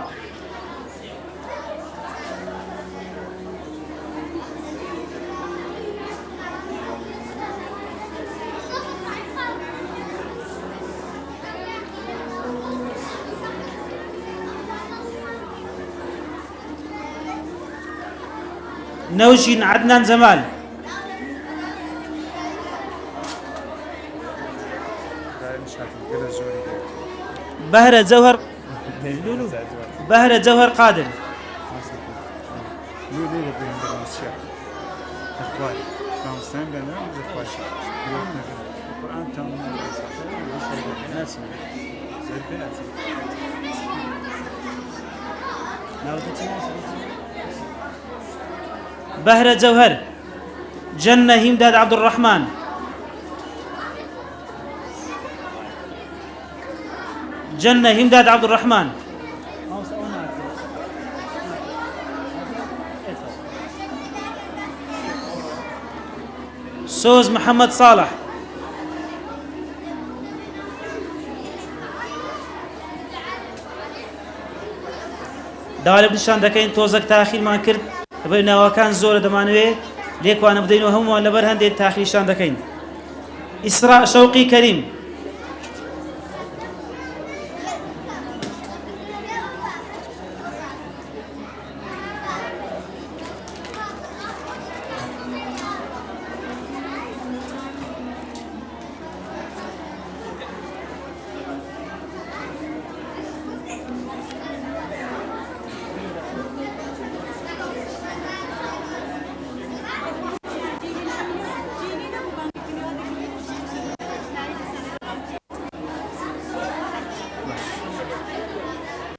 نوجين عدنان زمال. بهرة جوهر. بهرة جوهر قادر. بهرة جوهر. جنة همداد عبد الرحمن. جنة همداد عبد الرحمن. سوز محمد صالح. داوای بنشان دەکەین تۆزێک تاخیرمان کرد لەبەر ناوەکان زۆرە دەمانوێت لێکوانە بدەینەوە هەمووان لەبەر هەندێک تاخیرشان دەکەین. ئیسراء شەوقی کەریم.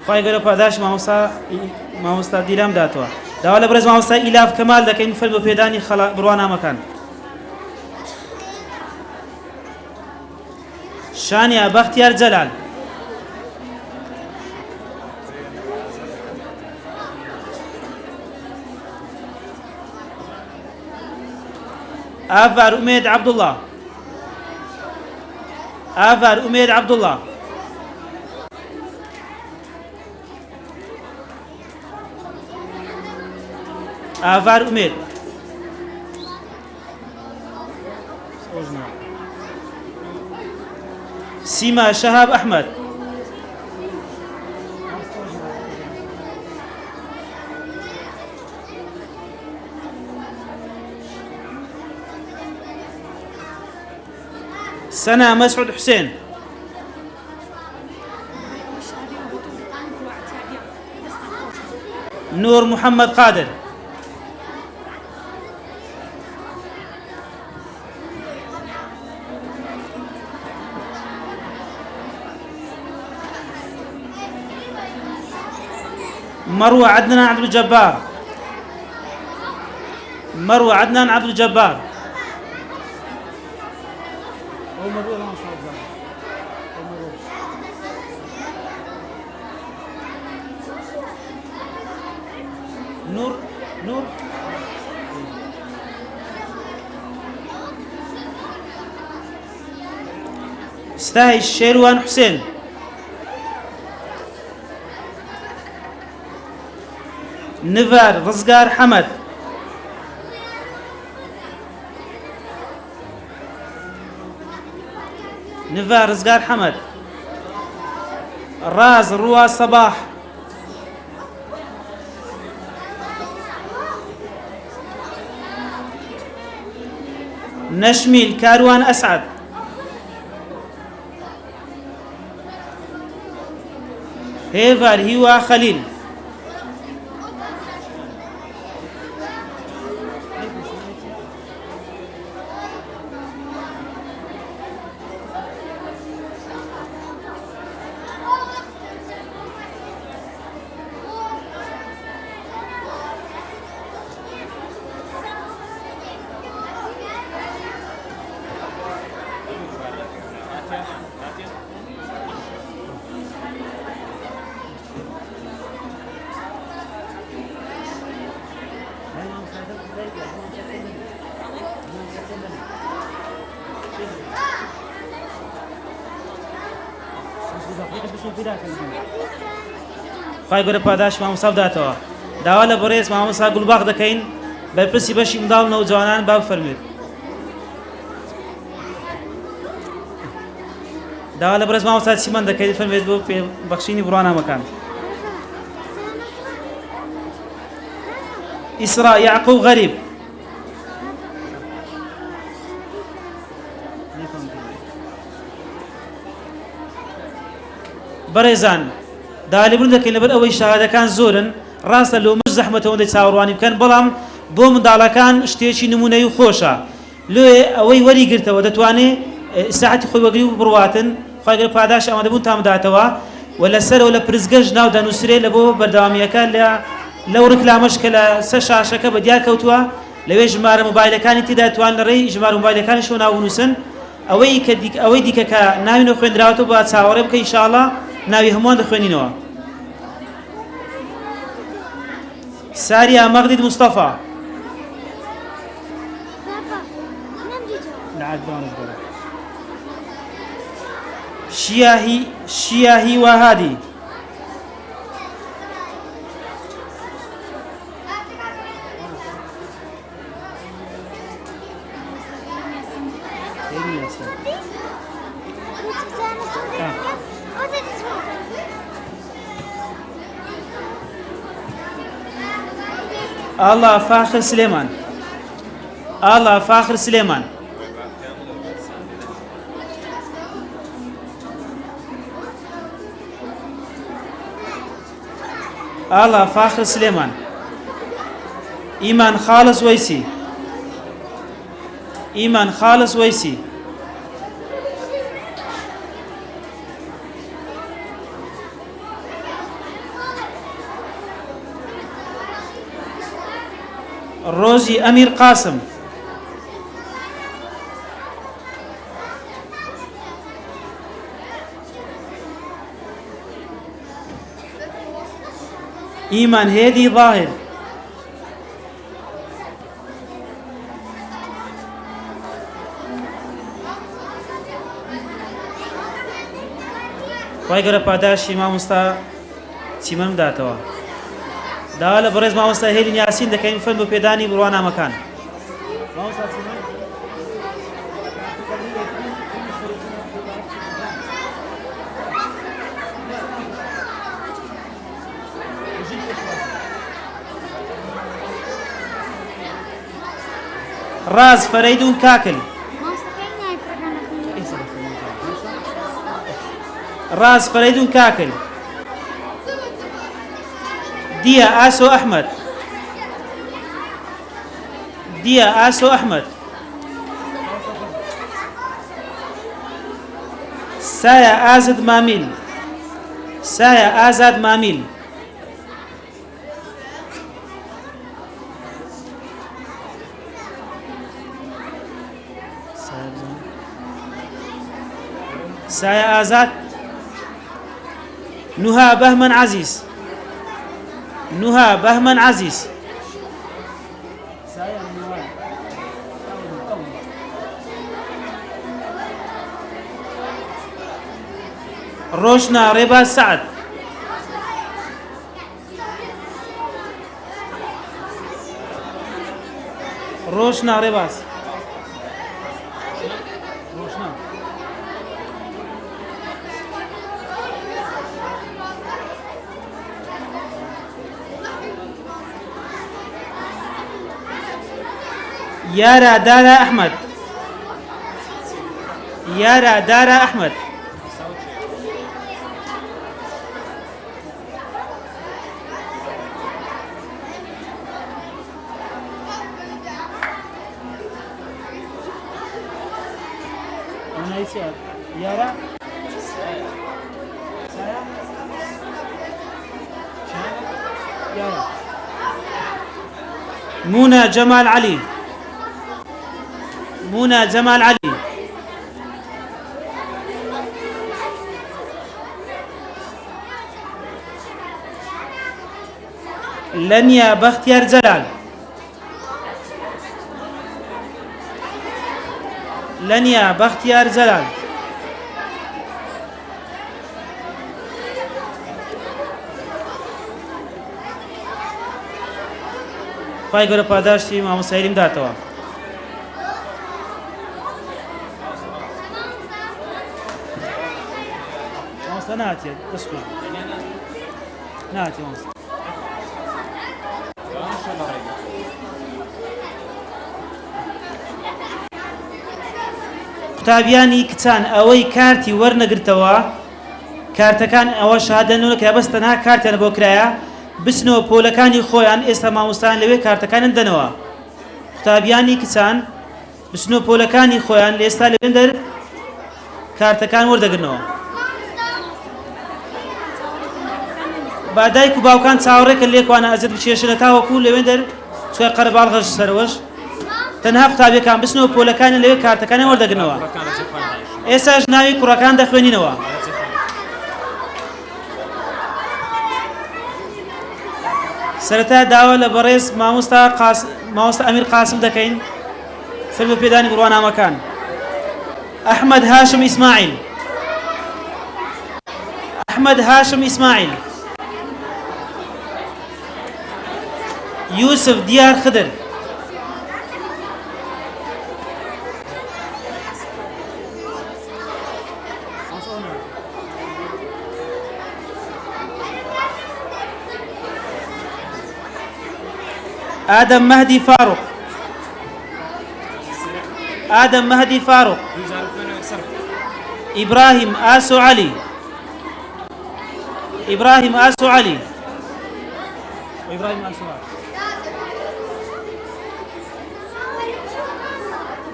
خی گەورە پاداش مامۆستا دیلام داتەوە. داوا لە بەڕێز مامۆستا ئیلاف کەمال دەکەین فەرمە بۆ پێدانی بڕوانامەکان. شانیا بەختیار جەلال. ئاڤار ئومێد عەبدوڵڵا. ئاڤار ئومێد عەبدوڵڵا. ئاڤار ئومێد سیما شەهاب ئەحمەد سەنا مەسعود حوسێن نور محمد قادر مروة عدنان عبد الجبار مروة عدنان عبد الجبار نور ستاهش شيروان حسين نفار رزقار حمد نفار رزقار حمد راز روى صباح نشميل كاروان أسعد هيفر هيوا خليل خی گەورە پاداش مامۆستا بداتەوە. داوا لە بەڕێز مامۆستا گولباغ دەکەین بەرپرسی بەشی منداڵ نەوجوانان با بفەرمێت. داوا لە بەڕێز مامۆستا چیمەن دەکەیت فەرمێت بۆ بەخشینی بڕوانامەکان. ئیسرا یعقوب غەریب بەڕێزان دالیبوون دەکەین لەبەر ئەوەی شاهادەکان زۆرن ڕاستە لۆمەش زەحمەتەوەندەی چاوەڕوانی بکەن بەڵام بۆ منداڵەکان شتێکی نمونەی و خۆشە لێ ئەوەی وەریگرتەوە دەتوانێت ساعتی خۆی وەگری و بڕواتن خی گەورە پاداش ئامادەبوون تامداتەوە و لەسەرەوە لە پرزگەشت ناو دەنووسرێت لە بۆ بەردەوامیەکە لەو ڕکلامەش کە لە سەر شاشەکە بە دیار کەوتووە لەوێ ژمارە مۆبایلەکانی تێدا توان لە ڕێی ژمارە مۆبایلەکانیشەوە ناونووسن ئەوەی دیکە کە ناوی نە خوێندراوەتەوە بە چاوەڕێ بکە ئینشاءڵڵا ناوی هەمووان دەخوێنینەوە. ساریا مەغدید مستەفا شیاهی وهادی الله فاخر سليمان الله فاخر سليمان الله فاخر سليمان إيمان خالص ويسي إيمان خالص ويسي روزي أمير قاسم إيمان هادي ظاهر خی گەورە پاداشی مامۆستا چیمەن بداتەوە. دا لە بەڕێز مامۆستا هێلین یاسین دەکەین فەرم بە پێدانی بڕوانامەکان. ڕاز فەرەیدون کاکل ڕاز فەرەیدون کاکل دیە ئاسۆ ئەحمەد دیە ئاسۆ ئەحمەد سایە ئازاد مامیل سایە ئازاد مامیل سایە ئازاد نوها بەهمەن عەزیز نوها بەهمەن عەزیز ڕۆژنا ڕێباز سەعەد ڕۆژنا ڕێباز يارا دارا أحمد يارا دارا أحمد يارا منى جمال علي منى جمال علي لنيا بختيار جلال لنيا بختيار جلال خواهی گەورە پاداشتی مامۆستاییم داتەوە. مامۆستا نهاتێت دەست بکە نهاتێ مامۆستا قوتابیانی کچان ئەوەی کارتی وەرنەگرتەوە کارتەکان ئەوە شادەنەوەکە بەس تەنها کارتیان بۆ کرایە بچنەوە پۆلەکانی خۆیان ئێستا مامۆستایان لەوێ کارتەکانیان دەنەوە. قوتابیانی کچان بچنەوە پۆلەکانی خۆیان لە ئێستا لەوێن دەر کارتەکان وەردەگرنەوە. با دایک و باوکان چاوەڕێکە لێکوانە ئەزت بچێشنە تاوەکو لەوێن دەر چوە قەرەباڵغەش سەرەوەش تەنها قوتابیەکان بچنەوە پۆلەکانیان لەوێ کارتەکانیان وەردەگرنەوە. ئێستاش ناوی کوڕەکان دەخوێنینەوە. سەرەتا داوا لە بەڕێز مامۆستا ئەمیر قاسم دەکەین فەرم بە پێدانی بڕوانامەکان. ئەحمەد هاشم ئیسماعیل ئەحمەد هاشم ئیسماعیل یوسف دیار خدر آدم مهدي فاروق آدم مهدي فاروق إبراهيم آسو علي إبراهيم آسو علي وإبراهيم آسو علي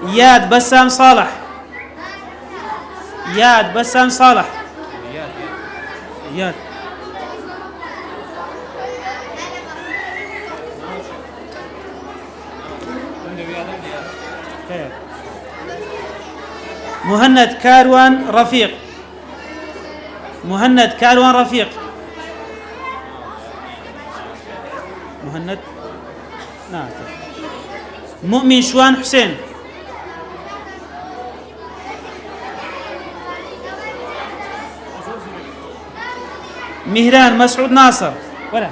ياد بسام صالح ياد بسام صالح ياد مهند كاروان رفيق مهند كاروان رفيق مهند نعم مؤمن شوان حسين مهران مسعود ناصر ولا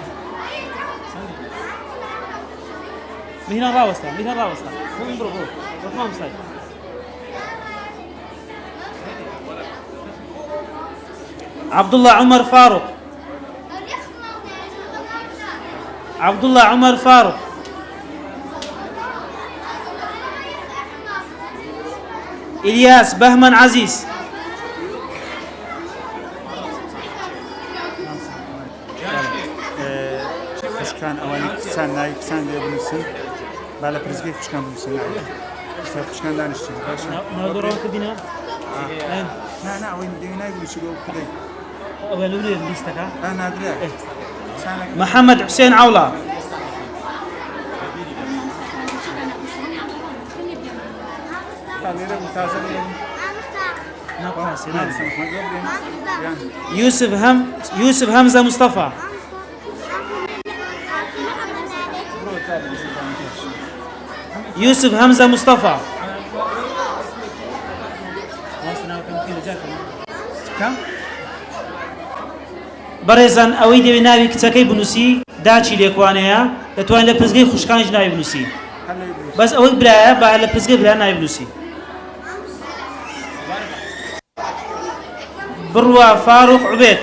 هنا راوستا برو ما مستعد. عبد الله عمر فاروق. عبد الله عمر فاروق. إلياس بهمن عزيز. كان أوان سان نايك سان دي بنسن بالا برزقي كان بنسن نايك كان دانشتي ما دوران كدينا لا وين دينا يقول شو كده أولو لي ليستك أنا أدري محمد حسين عولا. يوسف همزة مصطفى. يوسف همزة مصطفى. كم؟ برزان أوي دي ناوي كتاكي بنوسي داچی لێکوانەیە دەتوانێت لە پزگەی خوشکانیش ناوی بنووسی بەس ئەوەی برایە با لە پزگەی برا ناوی بنووسی. بڕوا فاروق عوبێد.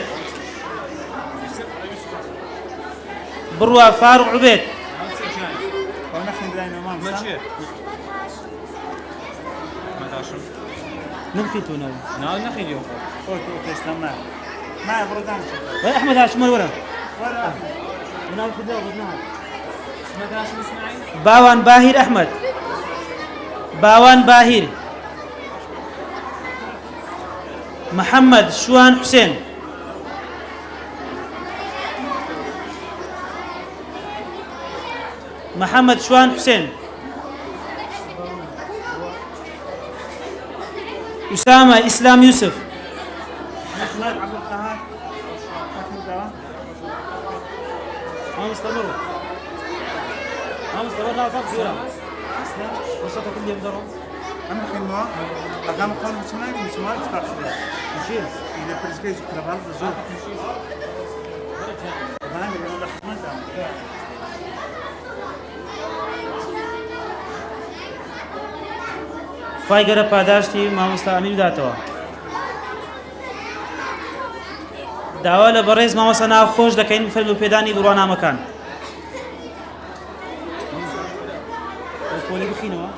بڕوا فاروق عوبێد. نمخي تو ناوي ناو نخي اليوم اوكي تمام ما بردان وين احمد هاشم ورا ناو كده وبدناها احمد هاشم اسماعيل باوان باهر احمد. باوان باهر. محمد شوان حسين. محمد شوان حسين. أسامة إسلام يوسف. فایگەرە پاداشتی مامۆستا ئەمین بداتەوە. داوا لە بەڕێز مامۆستا ناوخۆش دەکەین فەرمی و پێدانی بڕوانامەکان. پۆلی بخینەوە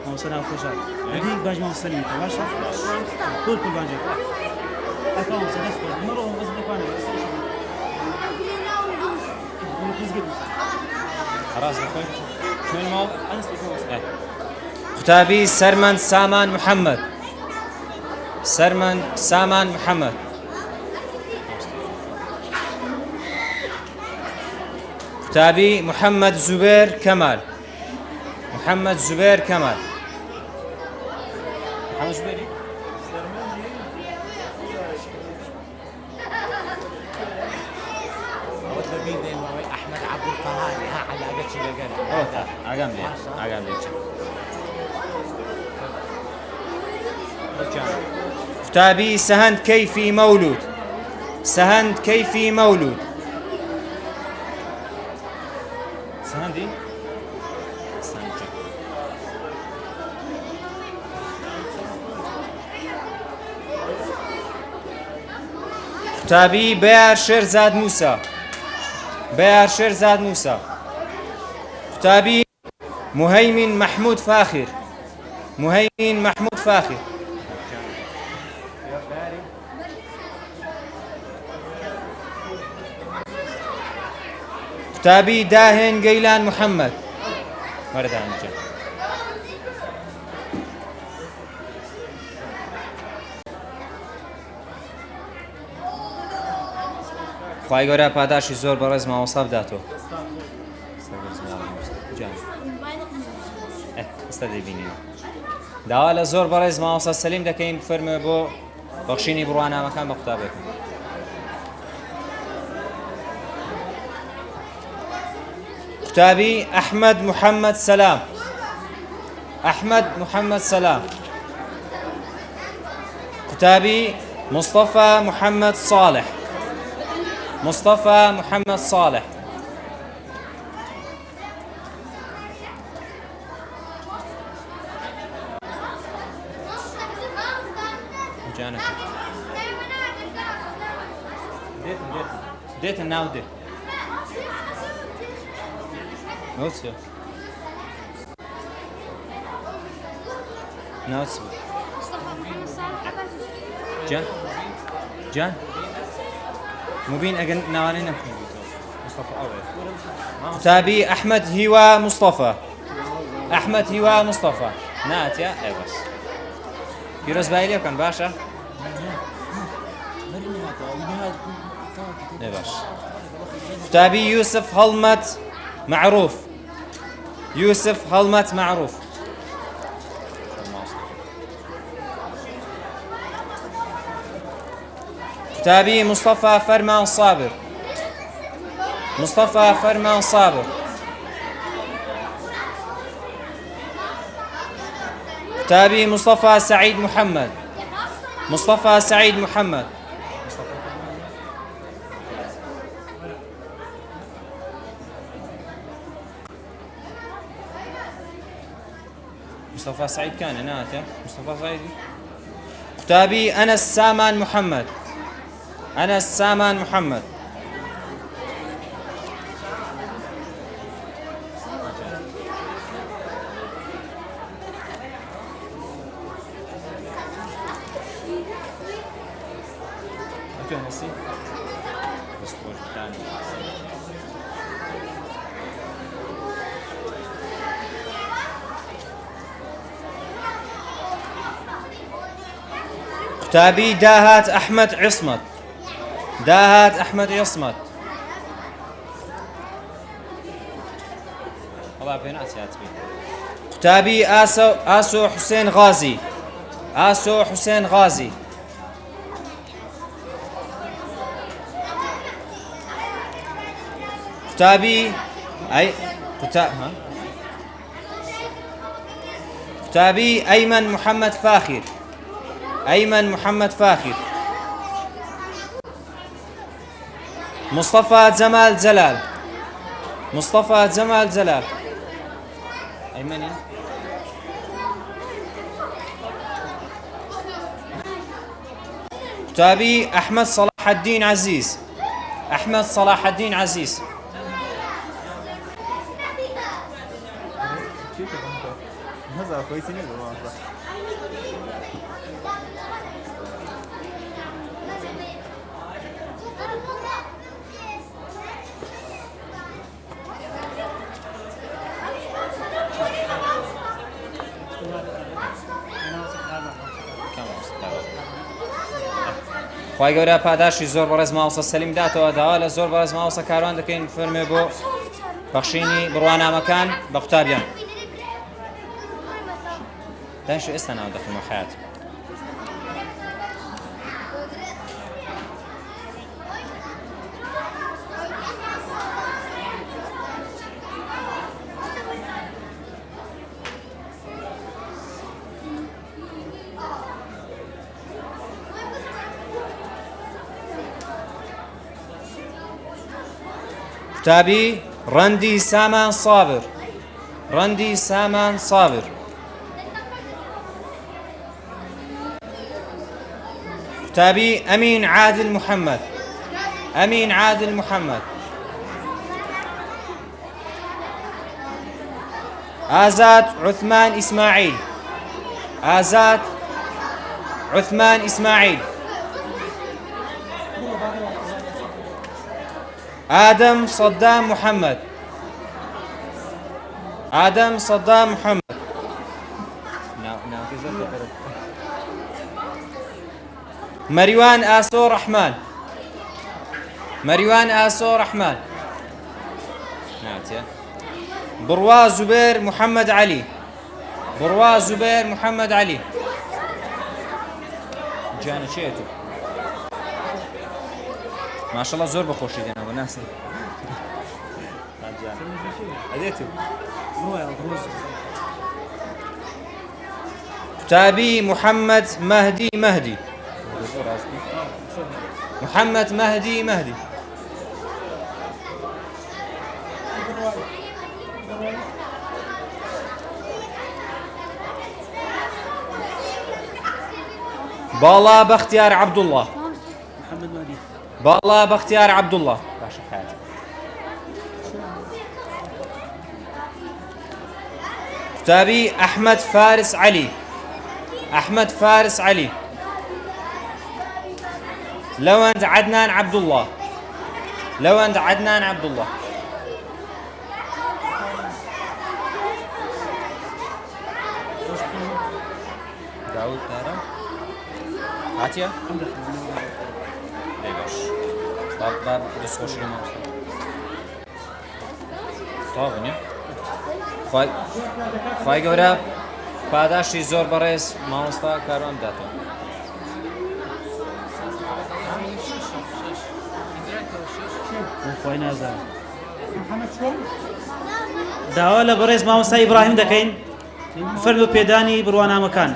مامۆستا ناوخۆشە دی باش مامۆستا نیمتە باشە پۆل بانجێک ئەکە مامۆستا دەست بکەن مەڕۆ بەس بێکوانە خلاص بخوي شو الموضوع؟ كتابي سرمن سامان محمد. سرمن سامان محمد. كتابي محمد زبير كمال. محمد زبير كمال. محمد زبير احمد عبد القهار ها على اجتي لقنا عقام لي كتابي سهند كيفي مولود. سهند كيفي مولود. سهندي كتابي بيار شيرزاد موسى. بيار شيرزاد موسى. كتابي مهيمن محمود فاخر. مهيمن محمود فاخر. كتابي داهن قيلان محمد. مردان جا خواهی گوره پاداشی زور برز مامۆستا بداتەوە. ئێستا دەبینین داوا لە زۆر بەڕێز مامۆستا سەلیم دەکەین بفەرمێ بۆ بەخشینی بڕوانامەکان بە قوتابێکن. كتابي أحمد محمد سلام. أحمد محمد سلام. كتابي مصطفى محمد صالح. مصطفى محمد صالح. جانك ديت الناو ديت نوتسيو نوتسيو جان مبين أجن نوانين مصطفى أول تابي أحمد هوا مصطفى أحمد هوا مصطفى نات يا أي بس يروز بايلي كان باشا أي باش تابي يوسف هلمت معروف يوسف هلمت معروف تابي مصطفى فرمان صابر مصطفى فرمان صابر تابي مصطفى سعيد محمد مصطفى سعيد محمد مصطفى سعيد كان هناك مصطفى سعيد تابي أنس سامان محمد أنس سامان محمد تابي داهات أحمد عصمت داهات أحمد عصمت والله بينات ياتبي تابي آسو حسين غازي آسو حسين غازي تابي تابي أيمن محمد فاخر أيمن محمد فاخر مصطفى جمال جلال مصطفى جمال جلال أيمني تابي أحمد صلاح الدين عزيز أحمد صلاح الدين عزيز خی گەورە پاداشی زۆر بەڕێز ماوەسە سەلیم داتەوە داوا لە زۆر بەڕێز ماوەسە کاروان دەکەین فەرمێ بۆ بەخشینی بڕوانامەکان بە قوتابیان دانیشتو ئێستا ناو دەخمە حیات تابي رندي سامان صابر رندي سامان صابر تابي أمين عادل محمد أمين عادل محمد آزاد عثمان إسماعيل آزاد عثمان إسماعيل آدم صدام محمد آدم صدام محمد مريوان آسو رحمن مريوان آسو رحمن بروا زبير محمد علي بروا زبير محمد علي جانا شيتو ما شاء الله زور بخوشي دينا وناس اديتو تابي محمد مهدي مهدي محمد مهدي مهدي باڵا بەختیار عەبدوڵڵا محمد مهدي باڵا بەختیار عەبدوڵڵا باشە حیاتە قوتابی ئەحمەد فارس عەلی ئەحمەد فارس عەلی لەوەند عەدنان عەبدوڵڵا لەوەند عەدنان عەبدوڵڵا داود دارە هاتیە؟ باش باب دەستخۆشی مامۆستا تاوە خوای گەورە پاداشتی زۆر بەڕێز مامۆستا کاروان بداتەوە خۆی نازانم داوا لە بەڕێز مامۆستا ئیبراهیم دەکەین فەرمو پێدانی بڕوانامەکان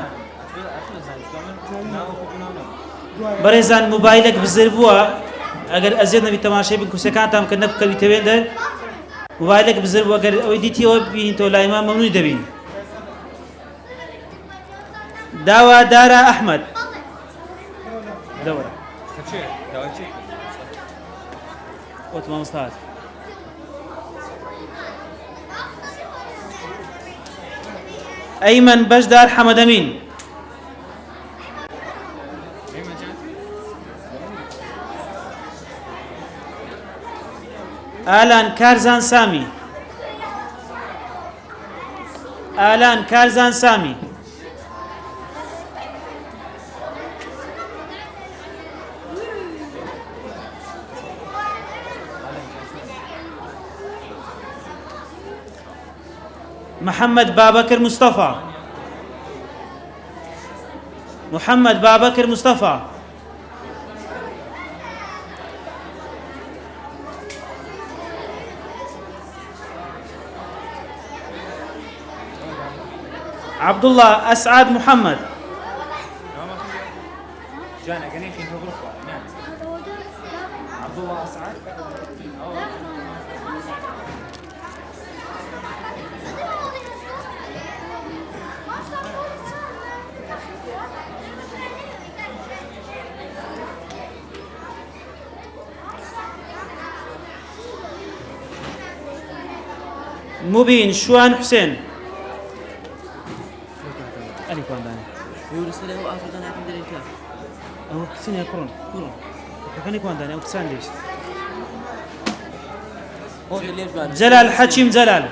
بەڕێزان موبایلێک بزر بووە ئەگەر ئەزیێت نەبی تەماشای بن کورسەکانتان کە نەبکەویتەوێن دەر موبایلێک بزر بووە ئەگەر ئەوەی دیتیەوە بینیتەوە لایمان مەمنوعی دەبین داوا دارا ئەحمەد دەوەرە ئۆت مامۆستات ئەیمەن بەشدار حەمەدەمین ئالان کارزان سامی ئالان کارزان سامی محمد بابكر مصطفى محمد بابكر مصطفى عبد الله أسعد محمد عبد الله أسعد مبين شوان حسين ألي كون داني يورس له أفضل أنا كندر الكاف أو حسين يا كرون كان كون داني أو تسانديش جلال حكيم جلال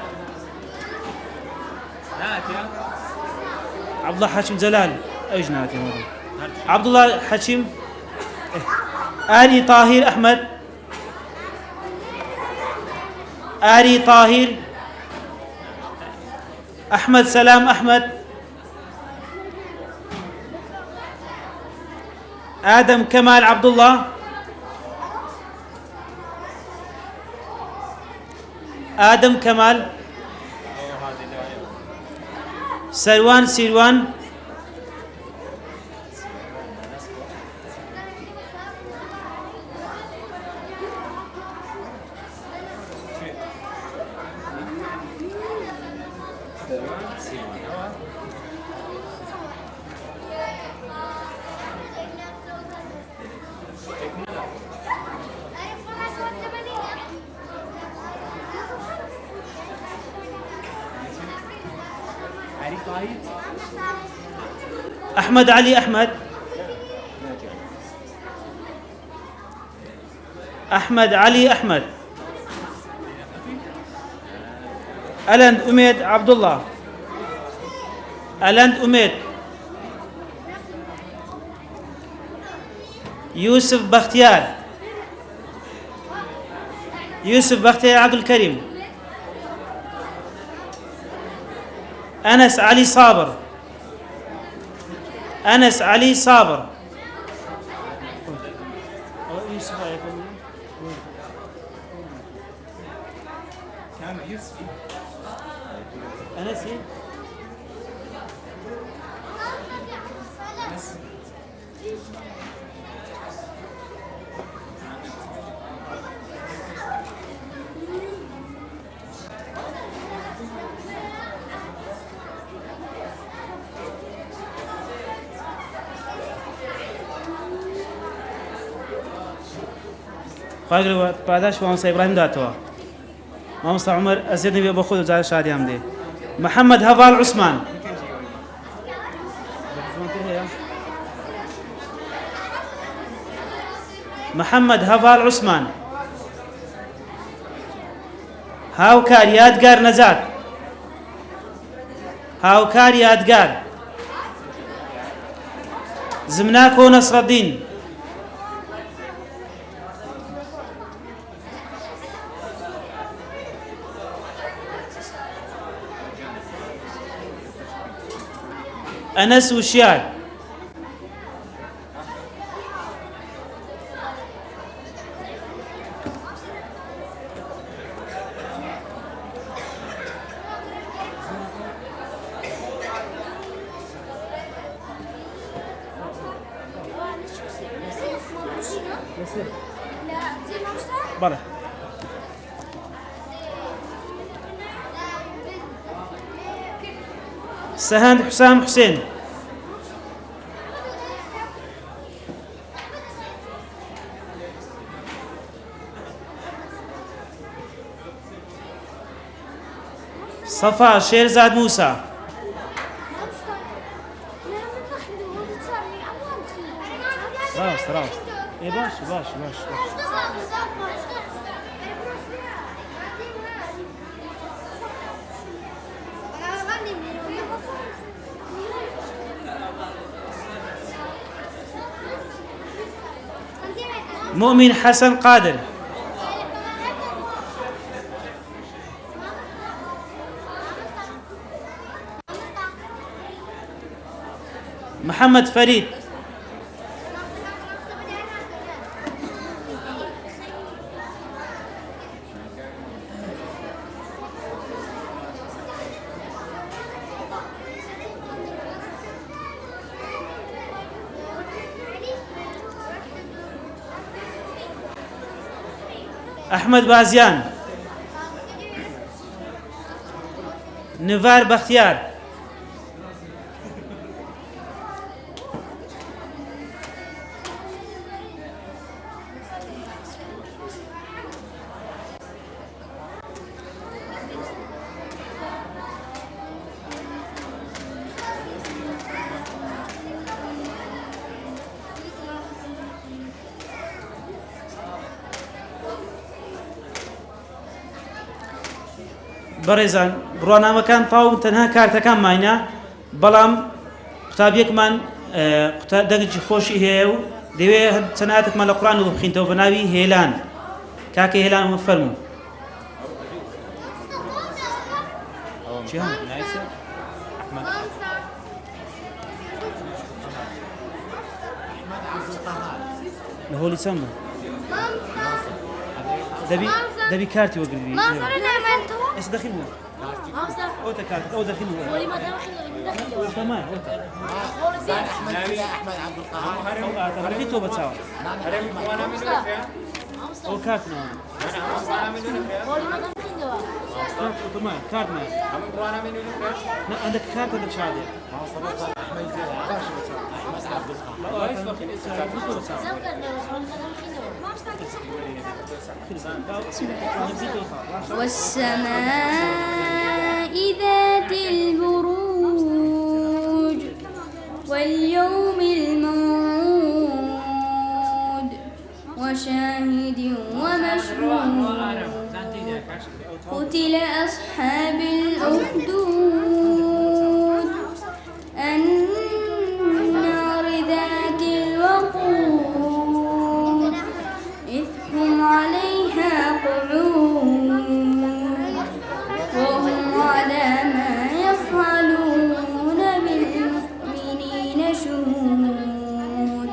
عبد الله حكيم جلال ايش ناتي عبد الله حكيم آري طاهر أحمد آري طاهر أحمد سلام أحمد آدم كمال عبد الله آدم كمال سروان سيروان أحمد علي أحمد أحمد علي أحمد ألند أميد عبد الله ألند أميد يوسف بختيار يوسف بختيار عبد الكريم أنس علي صابر أنس علي صابر أنسي خواهر پاداش مامۆستا ئیبراهیم داتەوە مامۆستا عومەر ئەزیێت نەبێ بۆ خۆت و جارە شادیان بدێ محەممەد هەڤاڵ عوسمان محەممەد هەڤاڵ عوسمان هاوکار یادگار نەجات هاوکار یادگار زمناکۆ نەسڕەدین ئەنەس وشیار بەڵێ سەهەند حوسام حوسێن صەفا شێرزاد موسا ڕاست ڕاست باش باش باش مؤمن حسن قادر محمد فريد أحمد بازيان نفار بختيار بەڕێزان بڕوانامەکان تاو تەنها کارتەکان ماینە بەڵام قوتابیەکمان دەنگی خۆشی هەیە و دەوێت چەند ئاەتێکمان لە قورئان بخوێنیتەوە بە ناوی هێلان کاکە هێلان فەرموو لە هۆڵی چەند بوو دەبی کارتی وەگربی ايش دخيل له؟ اوتا كاتب او دخيل له ولي ما دخيل تمام اوتا نبي احمد عبد القهار او هذه توبه سوا وانا من او كاتنا انا من ولي ما دخيل تمام كارتنا وانا من لا عندك كارت عندك شهاده احمد عبد والسماء ذات البروج واليوم الموعود وشاهد ومشهود قتل أصحاب الأخدود النار ذات الوقود إذ هم عليها قعود وهم على ما يفعلون بالمؤمنين شهود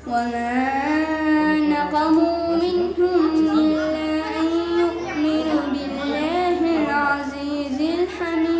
وما نقموا منهم إلا أن يؤمنوا بالله العزيز الحميد